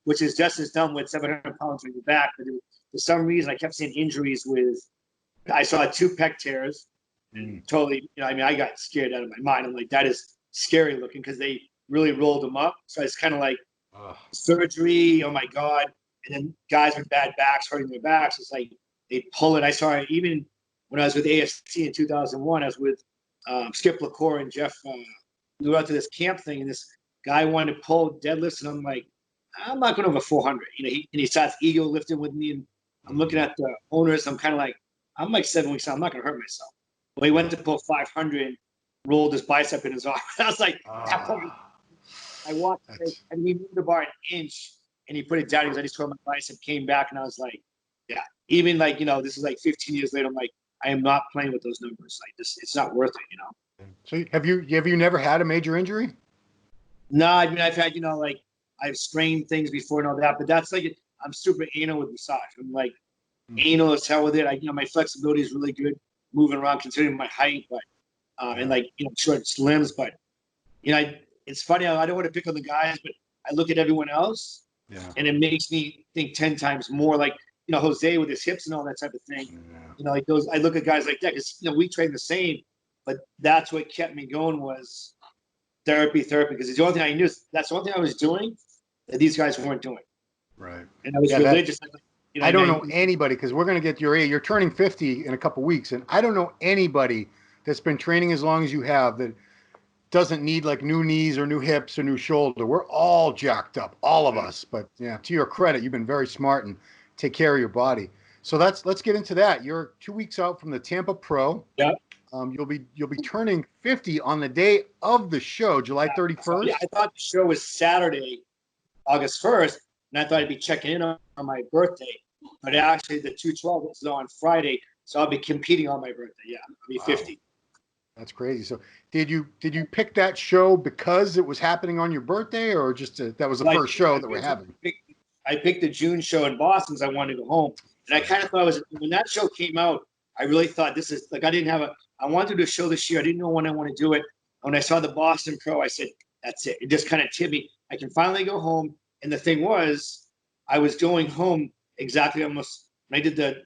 Speaker 2: which is just as dumb with 700 pounds on your back. But for some reason, I kept seeing injuries I saw 2 pec tears. And totally, I got scared out of my mind. I'm like, that is scary looking because they really rolled them up. So it's kind of like surgery. Oh my God. And then guys with bad backs hurting their backs. It's like they pull it. I saw it even when I was with AFC in 2001. I was with Skip LaCour and Jeff. We were out to this camp thing, and this guy wanted to pull deadlifts, and I'm like, I'm not going over 400. He starts ego lifting with me, and I'm looking at the owners. I'm kind of like, I'm like 7 weeks out. I'm not going to hurt myself. Well, he went to pull 500, rolled his bicep in his arm. I was like, I walked, and he moved the bar an inch, and he put it down because I just tore my bicep, came back, and I was like, yeah. Even like, this is like 15 years later. I'm like, I am not playing with those numbers. Like this, it's not worth it.
Speaker 1: So have you never had a major injury?
Speaker 2: No, I mean I've had I've strained things before and all that, but that's like I'm super anal with massage. I'm like anal as hell with it. My flexibility is really good moving around considering my height, but and short limbs. But it's funny. I don't want to pick on the guys, but I look at everyone else, and it makes me think 10 times more. Like Jose with his hips and all that type of thing. Like those. I look at guys like that because we train the same, but that's what kept me going was therapy. Because it's the only thing I knew. That's the only thing I was doing that these guys weren't doing.
Speaker 1: Right.
Speaker 2: And I was religious.
Speaker 1: I don't know anybody because we're going to get your age. You're turning 50 in a couple weeks, and I don't know anybody that's been training as long as you have that doesn't need like new knees or new hips or new shoulder. We're all jacked up, all of us. But to your credit, you've been very smart and take care of your body. So let's get into that. You're 2 weeks out from the Tampa Pro.
Speaker 2: Yeah.
Speaker 1: You'll be turning 50 on the day of the show, July 31st.
Speaker 2: Yeah, I thought the show was Saturday, August 1st, and I thought I'd be checking in on my birthday. But actually, the 212 is on Friday, so I'll be competing on my birthday. Yeah, I'll be 50.
Speaker 1: That's crazy. So did you pick that show because it was happening on your birthday, or just that was the first show that we're having?
Speaker 2: I picked the June show in Boston because I wanted to go home, and I kind of thought when that show came out, I really thought this is like I wanted to do a show this year. I didn't know when I want to do it. When I saw the Boston Pro, I said, that's it. It just kind of tipped me. I can finally go home. And the thing was, I was going home exactly almost when I did the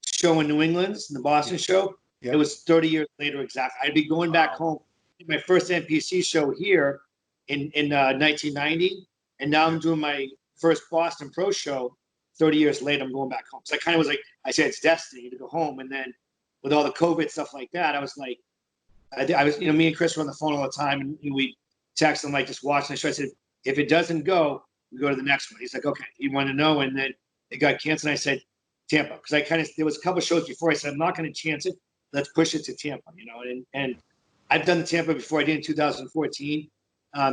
Speaker 2: show in New England, the Boston show.
Speaker 1: Yep.
Speaker 2: It was 30 years later exactly. I'd be going back home. My first NPC show here in 1990, and now I'm doing my first Boston Pro show 30 years later. I'm going back home. So I kind of was like, I said, it's destiny to go home. And then with all the COVID stuff like that, I was like, I was, me and Chris were on the phone all the time, and we text him like, just watching the show. I said, if it doesn't go, we go to the next one. He's like, okay, you want to know? And then it got canceled. And I said, Tampa, because there was a couple of shows before. I said, I'm not going to chance it. Let's push it to Tampa, and I've done the Tampa before. I did in 2014.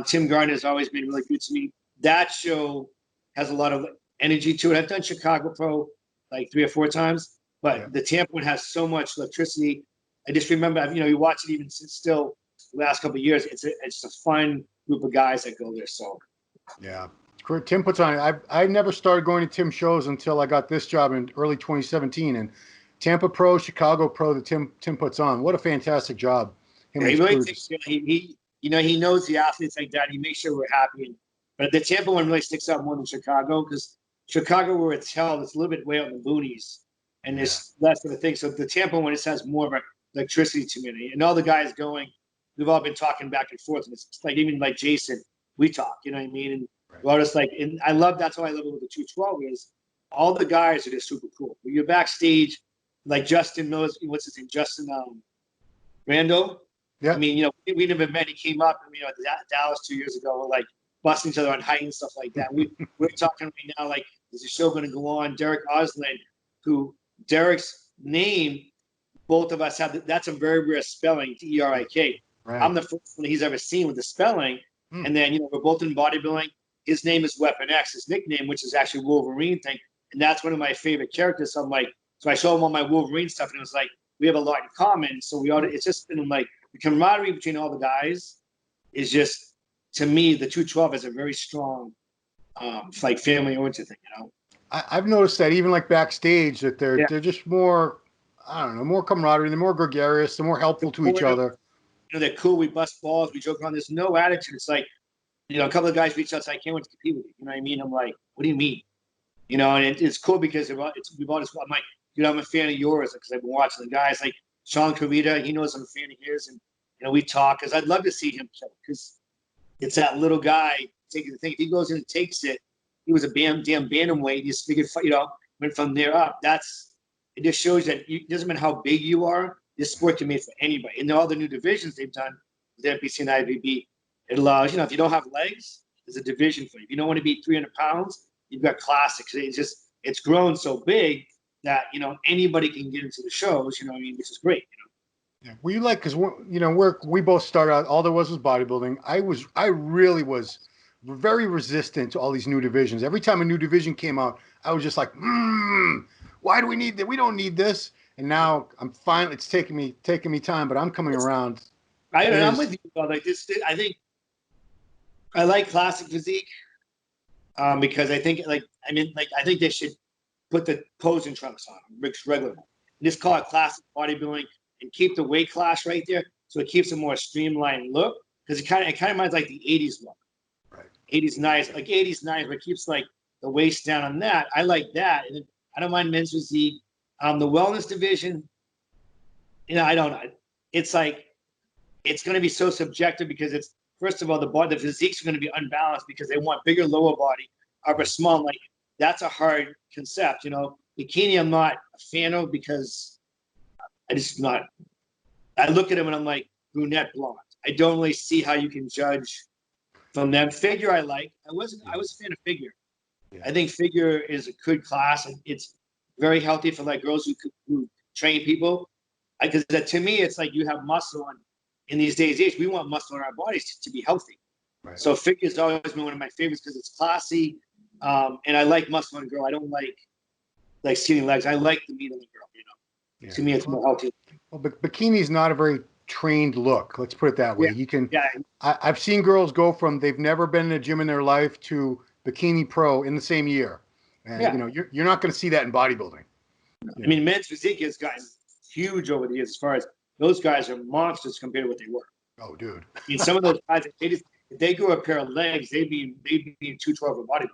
Speaker 2: Tim Gardner has always been really good to me. That show has a lot of energy to it. I've done Chicago Pro like 3 or 4 times, but the Tampa one has so much electricity. I just remember, you watch it even still the last couple of years. It's a fun group of guys that go there. So,
Speaker 1: yeah, Tim puts on. I never started going to Tim shows until I got this job in early 2017, and Tampa Pro, Chicago Pro that Tim puts on. What a fantastic job!
Speaker 2: He really takes, he knows the athletes like that. He makes sure we're happy. But the Tampa one really sticks out more than Chicago, because Chicago, where it's held, it's a little bit way out in the boonies, and there's less of a thing. So the Tampa one just has more of an electricity to me. And all the guys going, we've all been talking back and forth. And it's like, even like Jason, we talk, you know what I mean? And we're all just like, and that's why I love it with the 212 is all the guys are just super cool. When you're backstage, like Justin Miller's, what's his name? Justin Rando.
Speaker 1: Yeah.
Speaker 2: I mean, we never met. He came up, at Dallas 2 years ago. We're like busting each other on height and stuff like that. We're talking right now, like, is the show going to go on? Derik Osland, Derik's name, both of us have, that's a very rare spelling, Derik. Right. I'm the first one he's ever seen with the spelling. And then, we're both in bodybuilding. His name is Weapon X, his nickname, which is actually Wolverine thing. And that's one of my favorite characters. So I'm like, so I show him all my Wolverine stuff, and it was like, we have a lot in common. So it's just been like the camaraderie between all the guys is just, to me, the 212 is a very strong, like family-oriented thing,
Speaker 1: I've noticed that even like backstage that they're just more, I don't know, more camaraderie. They're more gregarious. They're more helpful to each other.
Speaker 2: They're cool. We bust balls. We joke around. There's no attitude. It's like, a couple of guys reach out and say, I can't wait to compete with you. You know what I mean? I'm like, what do you mean? And it's cool because we've all just, I'm like, I'm a fan of yours because I've been watching the guys like Sean Carita. He knows I'm a fan of his, and we talk because I'd love to see him kill, because it's that little guy taking the thing. If he goes in and takes it, he was a damn bantamweight. He just figured, went from there up. It just shows that it doesn't matter how big you are. This sport can be made for anybody. And all the new divisions they've done with NPC and IVB, it allows, if you don't have legs, there's a division for you. If you don't want to be 300 pounds, you've got classics. It's grown so big that, anybody can get into the shows, which is great,
Speaker 1: Yeah. Well, because we both started out, all there was bodybuilding. I really was very resistant to all these new divisions. Every time a new division came out, I was just like, why do we need that? We don't need this. And now I'm fine. It's taking me time, but I'm coming around.
Speaker 2: I'm with you about like this. I think I like classic physique because I think I think they should put the posing trunks on regularly. Just call it classic bodybuilding and keep the weight class right there, so it keeps a more streamlined look. Because it kind of reminds like the 80s look. Right. 80s nice, like 80s nice, but it keeps like the waist down on that. I like that, and I don't mind men's physique. The wellness division, I don't know. It's like, it's going to be so subjective because it's, first of all, the physiques are going to be unbalanced because they want bigger lower body, upper small. Like, that's a hard concept, Bikini, I'm not a fan of because I look at them and I'm like, brunette, blonde. I don't really see how you can judge from them. Figure I like. I was a fan of figure. Yeah. I think figure is a good class, and it's very healthy for like girls who train people. Because to me, it's like you have muscle, and in these days age, we want muscle in our bodies to be healthy. Right. So figure has always been one of my favorites because it's classy, and I like muscle in a girl. I don't like skinny legs. I like the meat on the girl. Yeah. To me, it's more healthy.
Speaker 1: Well, but bikini is not a very trained look. Let's put it that way.
Speaker 2: Yeah.
Speaker 1: You can. Yeah. I've seen girls go from they've never been in a gym in their life to bikini pro in the same year. And you're not going to see that in bodybuilding.
Speaker 2: I mean, men's physique has gotten huge over the years. As far as those guys are monsters compared to what they were.
Speaker 1: Oh, dude!
Speaker 2: I mean, some of those guys, if they grew a pair of legs, they'd be in 212 of bodybuilding.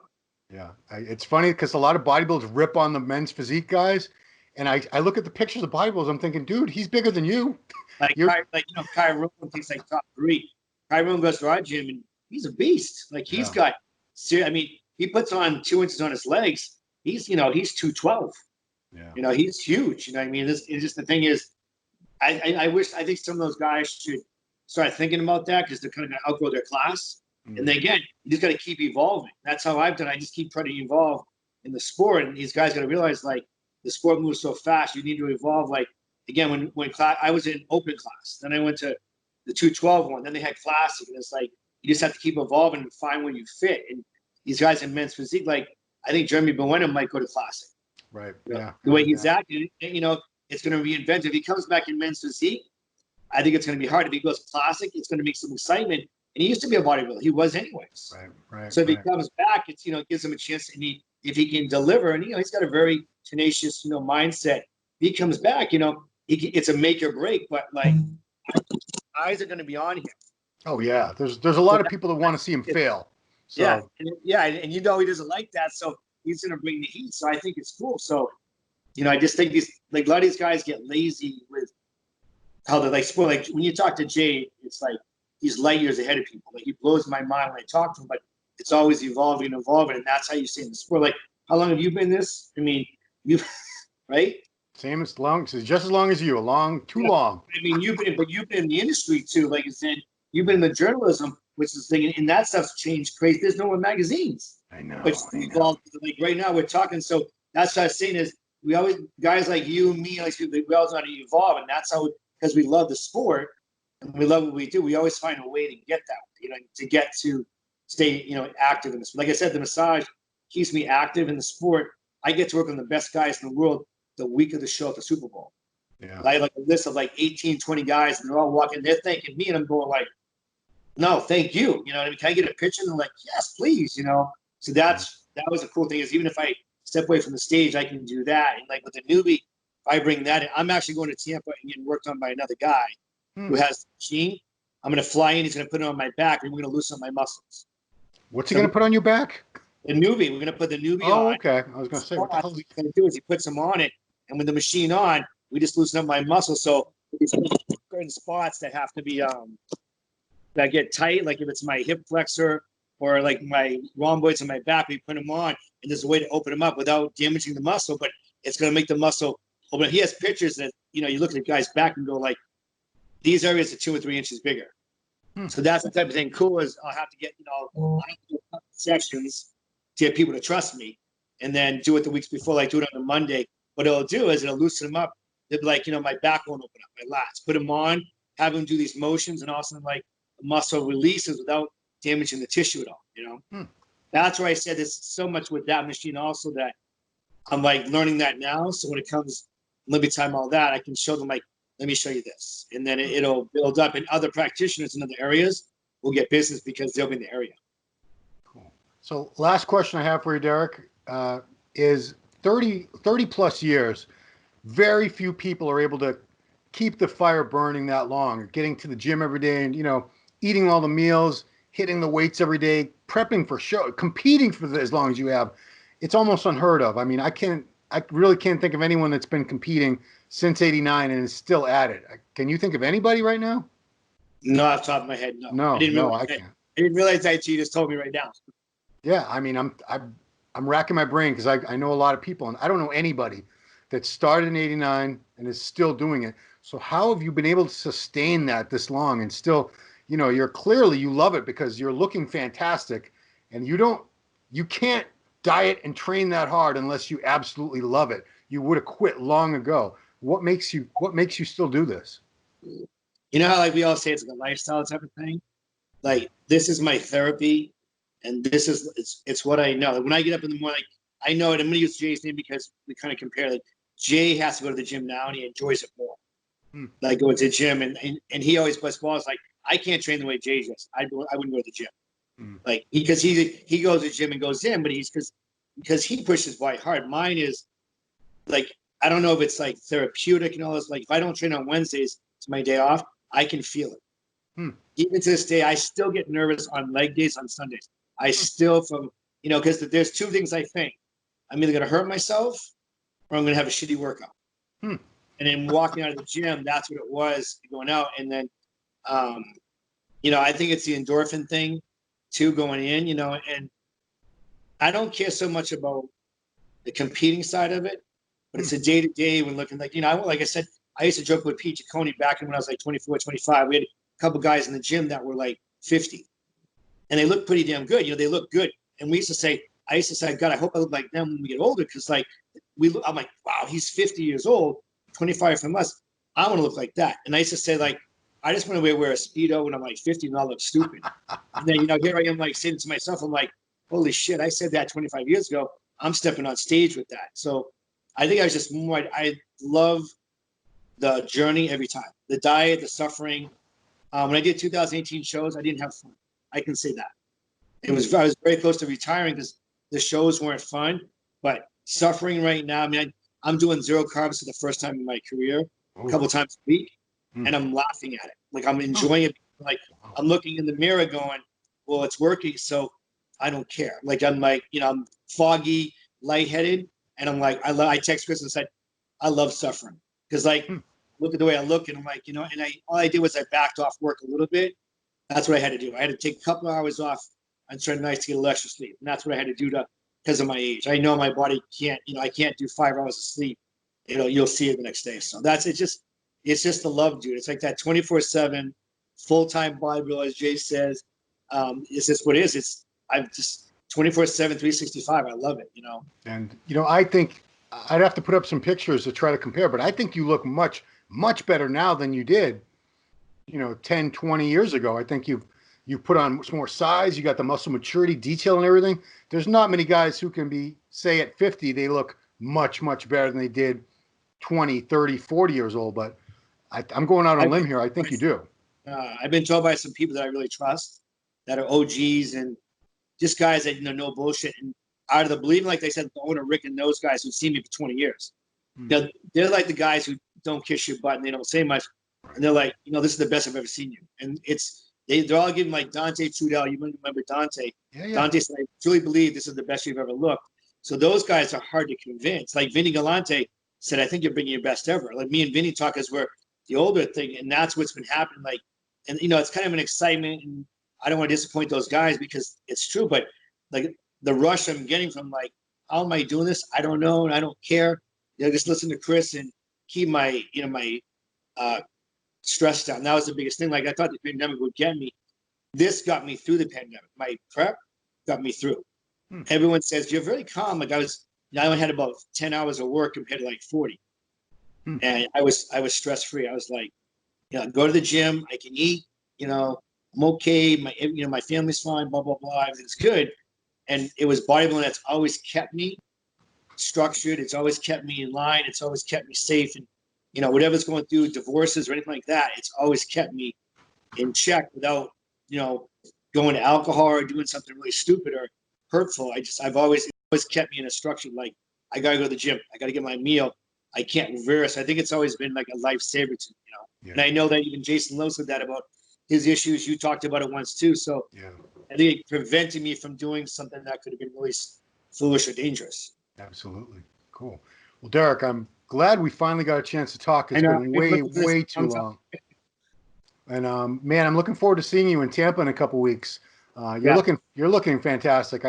Speaker 1: Yeah. It's funny because a lot of bodybuilders rip on the men's physique guys. And I look at the pictures of bodybuilders, I'm thinking, dude, he's bigger than you.
Speaker 2: Like,
Speaker 1: You're,
Speaker 2: Kyron thinks like top 3. Kyron goes to our gym and he's a beast. Like he's got, I mean, he puts on 2 inches on his legs. He's 212.
Speaker 1: yeah.
Speaker 2: He's huge. I mean, it's just the thing is, I think some of those guys should start thinking about that because they're kind of going to outgrow their class. And then again, you just got to keep evolving. That's how I've done. I just keep trying to evolve in the sport. And these guys got to realize like the sport moves so fast. You need to evolve. Like again, when class, I was in open class, then I went to the 212 one. Then they had classic, and it's like you just have to keep evolving and find where you fit. And these guys in men's physique, like I think Jeremy Buena might go to classic.
Speaker 1: Right. Yeah.
Speaker 2: The way he's acting, it's going to reinvent. If he comes back in men's physique, I think it's going to be hard. If he goes classic, it's going to make some excitement. And he used to be a bodybuilder. He was anyways.
Speaker 1: Right.
Speaker 2: So if he comes back, it's it gives him a chance. And if he can deliver, and he's got a very tenacious mindset. If he comes back, it's a make or break. But like eyes are going to be on him.
Speaker 1: Oh yeah, there's a lot of people that want to see him fail. So.
Speaker 2: Yeah, and he doesn't like that. So he's going to bring the heat. So I think it's cool. So I just think these like a lot of these guys get lazy with how they're like sport. Like when you talk to Jay, it's like he's light years ahead of people. Like he blows my mind when I talk to him, but it's always evolving, and that's how you see in the sport. Like, how long have you been this? I mean, right?
Speaker 1: Same as long, just as long as you. Too long.
Speaker 2: I mean, you've been in the industry too. Like I said, you've been in the journalism, which is the thing, and that stuff's changed crazy. There's no more magazines.
Speaker 1: I know.
Speaker 2: But like right now we're talking. So that's what I was saying is we always guys like you, me, like we always want to evolve, and that's how because we love the sport. And we love what we do. We always find a way to get that, to get to stay, active in this. Like I said, the massage keeps me active in the sport. I get to work on the best guys in the world the week of the show at the Super Bowl.
Speaker 1: Yeah.
Speaker 2: I have like a list of like 18, 20 guys, and they're all walking. They're thanking me, and I'm going like, no, thank you. Can I get a picture? And they're like, yes, please. So that was a cool thing is even if I step away from the stage, I can do that. And like with the newbie, if I bring that in, I'm actually going to Tampa and getting worked on by another guy. Who has the machine. I'm going to fly in. He's going to put it on my back, and we're going to loosen up my muscles.
Speaker 1: What's he going to put on your back?
Speaker 2: The newbie. We're going to put the newbie on.
Speaker 1: Oh, okay. I was going to say, what the hell is he
Speaker 2: going to do? Is he puts them on it, and with the machine on, we just loosen up my muscles. So there's certain spots that have to be that get tight. Like if it's my hip flexor or like my rhomboids in my back, we put them on, and there's a way to open them up without damaging the muscle, but it's going to make the muscle open. He has pictures that you look at the guy's back and go like. These areas are 2 or 3 inches bigger. So that's the type of thing. Cool is I'll have to get, sections to get people to trust me and then do it the weeks before, like do it on a Monday. What it'll do is it'll loosen them up. They'll be like, my back won't open up, my lats. Put them on, have them do these motions, and also like the muscle releases without damaging the tissue at all, That's why I said there's so much with that machine also that I'm like learning that now. So when it comes limit time, all that, I can show them like, let me show you this. And then it'll build up, and other practitioners in other areas will get business because they'll be in the area.
Speaker 1: Cool. So last question I have for you, Derik, is 30 plus years, very few people are able to keep the fire burning that long, getting to the gym every day and, eating all the meals, hitting the weights every day, prepping for show, competing for as long as you have. It's almost unheard of. I mean, I really can't think of anyone that's been competing since '89 and is still at it. Can you think of anybody right now?
Speaker 2: No, off the top of my head, no.
Speaker 1: I can't.
Speaker 2: I didn't realize that you just told me right now.
Speaker 1: Yeah, I mean, I'm racking my brain because I know a lot of people, and I don't know anybody that started in '89 and is still doing it. So how have you been able to sustain that this long and still, you're clearly you love it because you're looking fantastic, and you can't diet and train that hard unless you absolutely love it. You would have quit long ago. What makes you still do this?
Speaker 2: How like we all say it's like a lifestyle type of thing. Like this is my therapy, and this is it's what I know. Like, when I get up in the morning, I know it. I'm gonna use Jay's name because we kind of compare. Like Jay has to go to the gym now, and he enjoys it more. Like going to the gym, and he always puts balls. Like I can't train the way Jay does. I wouldn't go to the gym. Like because he goes to the gym and goes in, but because he pushes body hard. Mine is like I don't know if it's like therapeutic and all this. Like if I don't train on Wednesdays, it's my day off. I can feel it. Even to this day, I still get nervous on leg days on Sundays. I still from You know, because there's two things I think. I'm either going to hurt myself or I'm going to have a shitty workout.
Speaker 1: Hmm.
Speaker 2: And then walking out of the gym, that's what it was going out. And then, you know, I think it's the endorphin thing too going in, you know, and I don't care so much about the competing side of it, but it's a day to day when looking like, you know, like I said, I used to joke with Pete Ciccone back when I was like 24, 25. We had a couple guys in the gym that were like 50 and they looked pretty damn good. You know, they look good. And I used to say, God, I hope I look like them when we get older. Cause like I'm like, wow, he's 50 years old, 25 from us. I want to look like that. And I used to say like, I just want to wear a Speedo when I'm like 50 and I'll look stupid. And then, you know, here I am like saying to myself, I'm like, holy shit, I said that 25 years ago. I'm stepping on stage with that. So I think I was just more, I love the journey every time. The diet, the suffering. When I did 2018 shows, I didn't have fun. I can say that. I was very close to retiring because the shows weren't fun, but suffering right now, I mean, I'm doing 0 carbs for the first time in my career, a couple times a week, and I'm laughing at it. Like I'm enjoying it. Like I'm looking in the mirror going, well, it's working. So I don't care. Like I'm like, you know, I'm foggy, lightheaded. And I'm like, I text Chris and said, I love suffering. Cause like, look at the way I look and I'm like, you know, and all I did was I backed off work a little bit. That's what I had to do. I had to take a couple of hours off and try nice to get a little extra sleep. And that's what I had to do because of my age. I know my body can't, you know, I can't do 5 hours of sleep. You know, you'll see it the next day. So it's just the love, dude. It's like that 24/7 full-time bodybuilder, as Jay says. It's just what it is. I'm just 24/7, 365. I love it, you know.
Speaker 1: And, you know, I think I'd have to put up some pictures to try to compare, but I think you look much, much better now than you did, you know, 10, 20 years ago. I think you've put on some more size. You got the muscle maturity, detail and everything. There's not many guys who can say at 50, they look much, much better than they did 20, 30, 40 years old. But I'm going out on a limb here. I think you do.
Speaker 2: I've been told by some people that I really trust that are OGs and just guys that, you know, no bullshit. And out of the believing, like they said, the owner, Rick, and those guys who've seen me for 20 years. They're like the guys who don't kiss your butt and they don't say much. And they're like, you know, this is the best I've ever seen you. And they're all giving like Dante Trudell. You remember Dante.
Speaker 1: Yeah.
Speaker 2: Dante said, I truly believe this is the best you've ever looked. So those guys are hard to convince. Like Vinny Galante said, I think you're bringing your best ever. Like me and Vinny talk as we're the older thing. And that's what's been happening. Like, and, you know, it's kind of an excitement. And I don't want to disappoint those guys because it's true. But like the rush I'm getting from like, how am I doing this? I don't know. And I don't care. You know, just listen to Chris and keep my, you know, my stress down. That was the biggest thing. Like I thought the pandemic would get me. This got me through the pandemic. My prep got me through. Everyone says you're very calm. Like I only had about 10 hours of work compared to like 40. And I was stress free. I was like, you know, go to the gym. I can eat. You know, I'm okay. My family's fine. Blah blah blah. Everything's good. And it was bodybuilding that's always kept me structured. It's always kept me in line. It's always kept me safe. And you know, whatever's going through divorces or anything like that, it's always kept me in check without, you know, going to alcohol or doing something really stupid or hurtful. I've always kept me in a structure. Like I got to go to the gym. I got to get my meal. I can't reverse. I think it's always been like a lifesaver to me, you know. Yeah. And I know that even Jason Lowe said that about his issues. You talked about it once too. So I think it prevented me from doing something that could have been really foolish or dangerous.
Speaker 1: Absolutely. Cool. Well, Derik, I'm glad we finally got a chance to talk. It's been way too long. And man, I'm looking forward to seeing you in Tampa in a couple weeks. You're looking fantastic.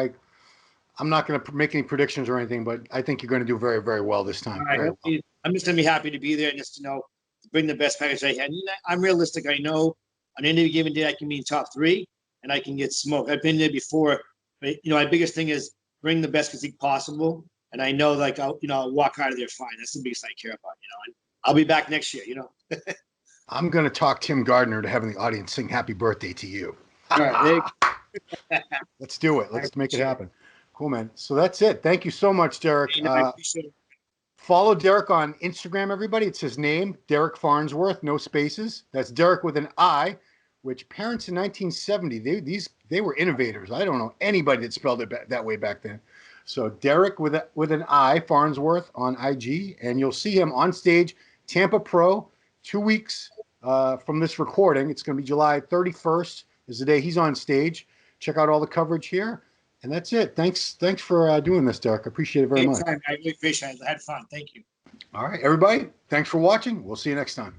Speaker 1: I'm not going to make any predictions or anything, but I think you're going to do very, very well this time.
Speaker 2: Well. I'm just going to be happy to be there and just to know, bring the best package I had. And I'm realistic. I know on any given day I can be in top 3 and I can get smoked. I've been there before, but you know, my biggest thing is bring the best physique possible. And I know like I'll walk out of there fine. That's the biggest I care about, you know, and I'll be back next year, you know.
Speaker 1: I'm going to talk Tim Gardner to having the audience sing happy birthday to you.
Speaker 2: All right,
Speaker 1: let's do it. Let's make it happen. Cool, man. So that's it. Thank you so much, Derik.
Speaker 2: I appreciate it.
Speaker 1: Follow Derik on Instagram, everybody. It's his name, Derik Farnsworth, no spaces. That's Derik with an I, which parents in 1970, they were innovators. I don't know anybody that spelled it that way back then. So Derik with an I, Farnsworth on IG, and you'll see him on stage, Tampa Pro, 2 weeks from this recording. It's going to be July 31st is the day he's on stage. Check out all the coverage here. And that's it. Thanks for doing this, Derik. I appreciate it very much.
Speaker 2: I really appreciate it. I had fun. Thank you.
Speaker 1: All right, everybody. Thanks for watching. We'll see you next time.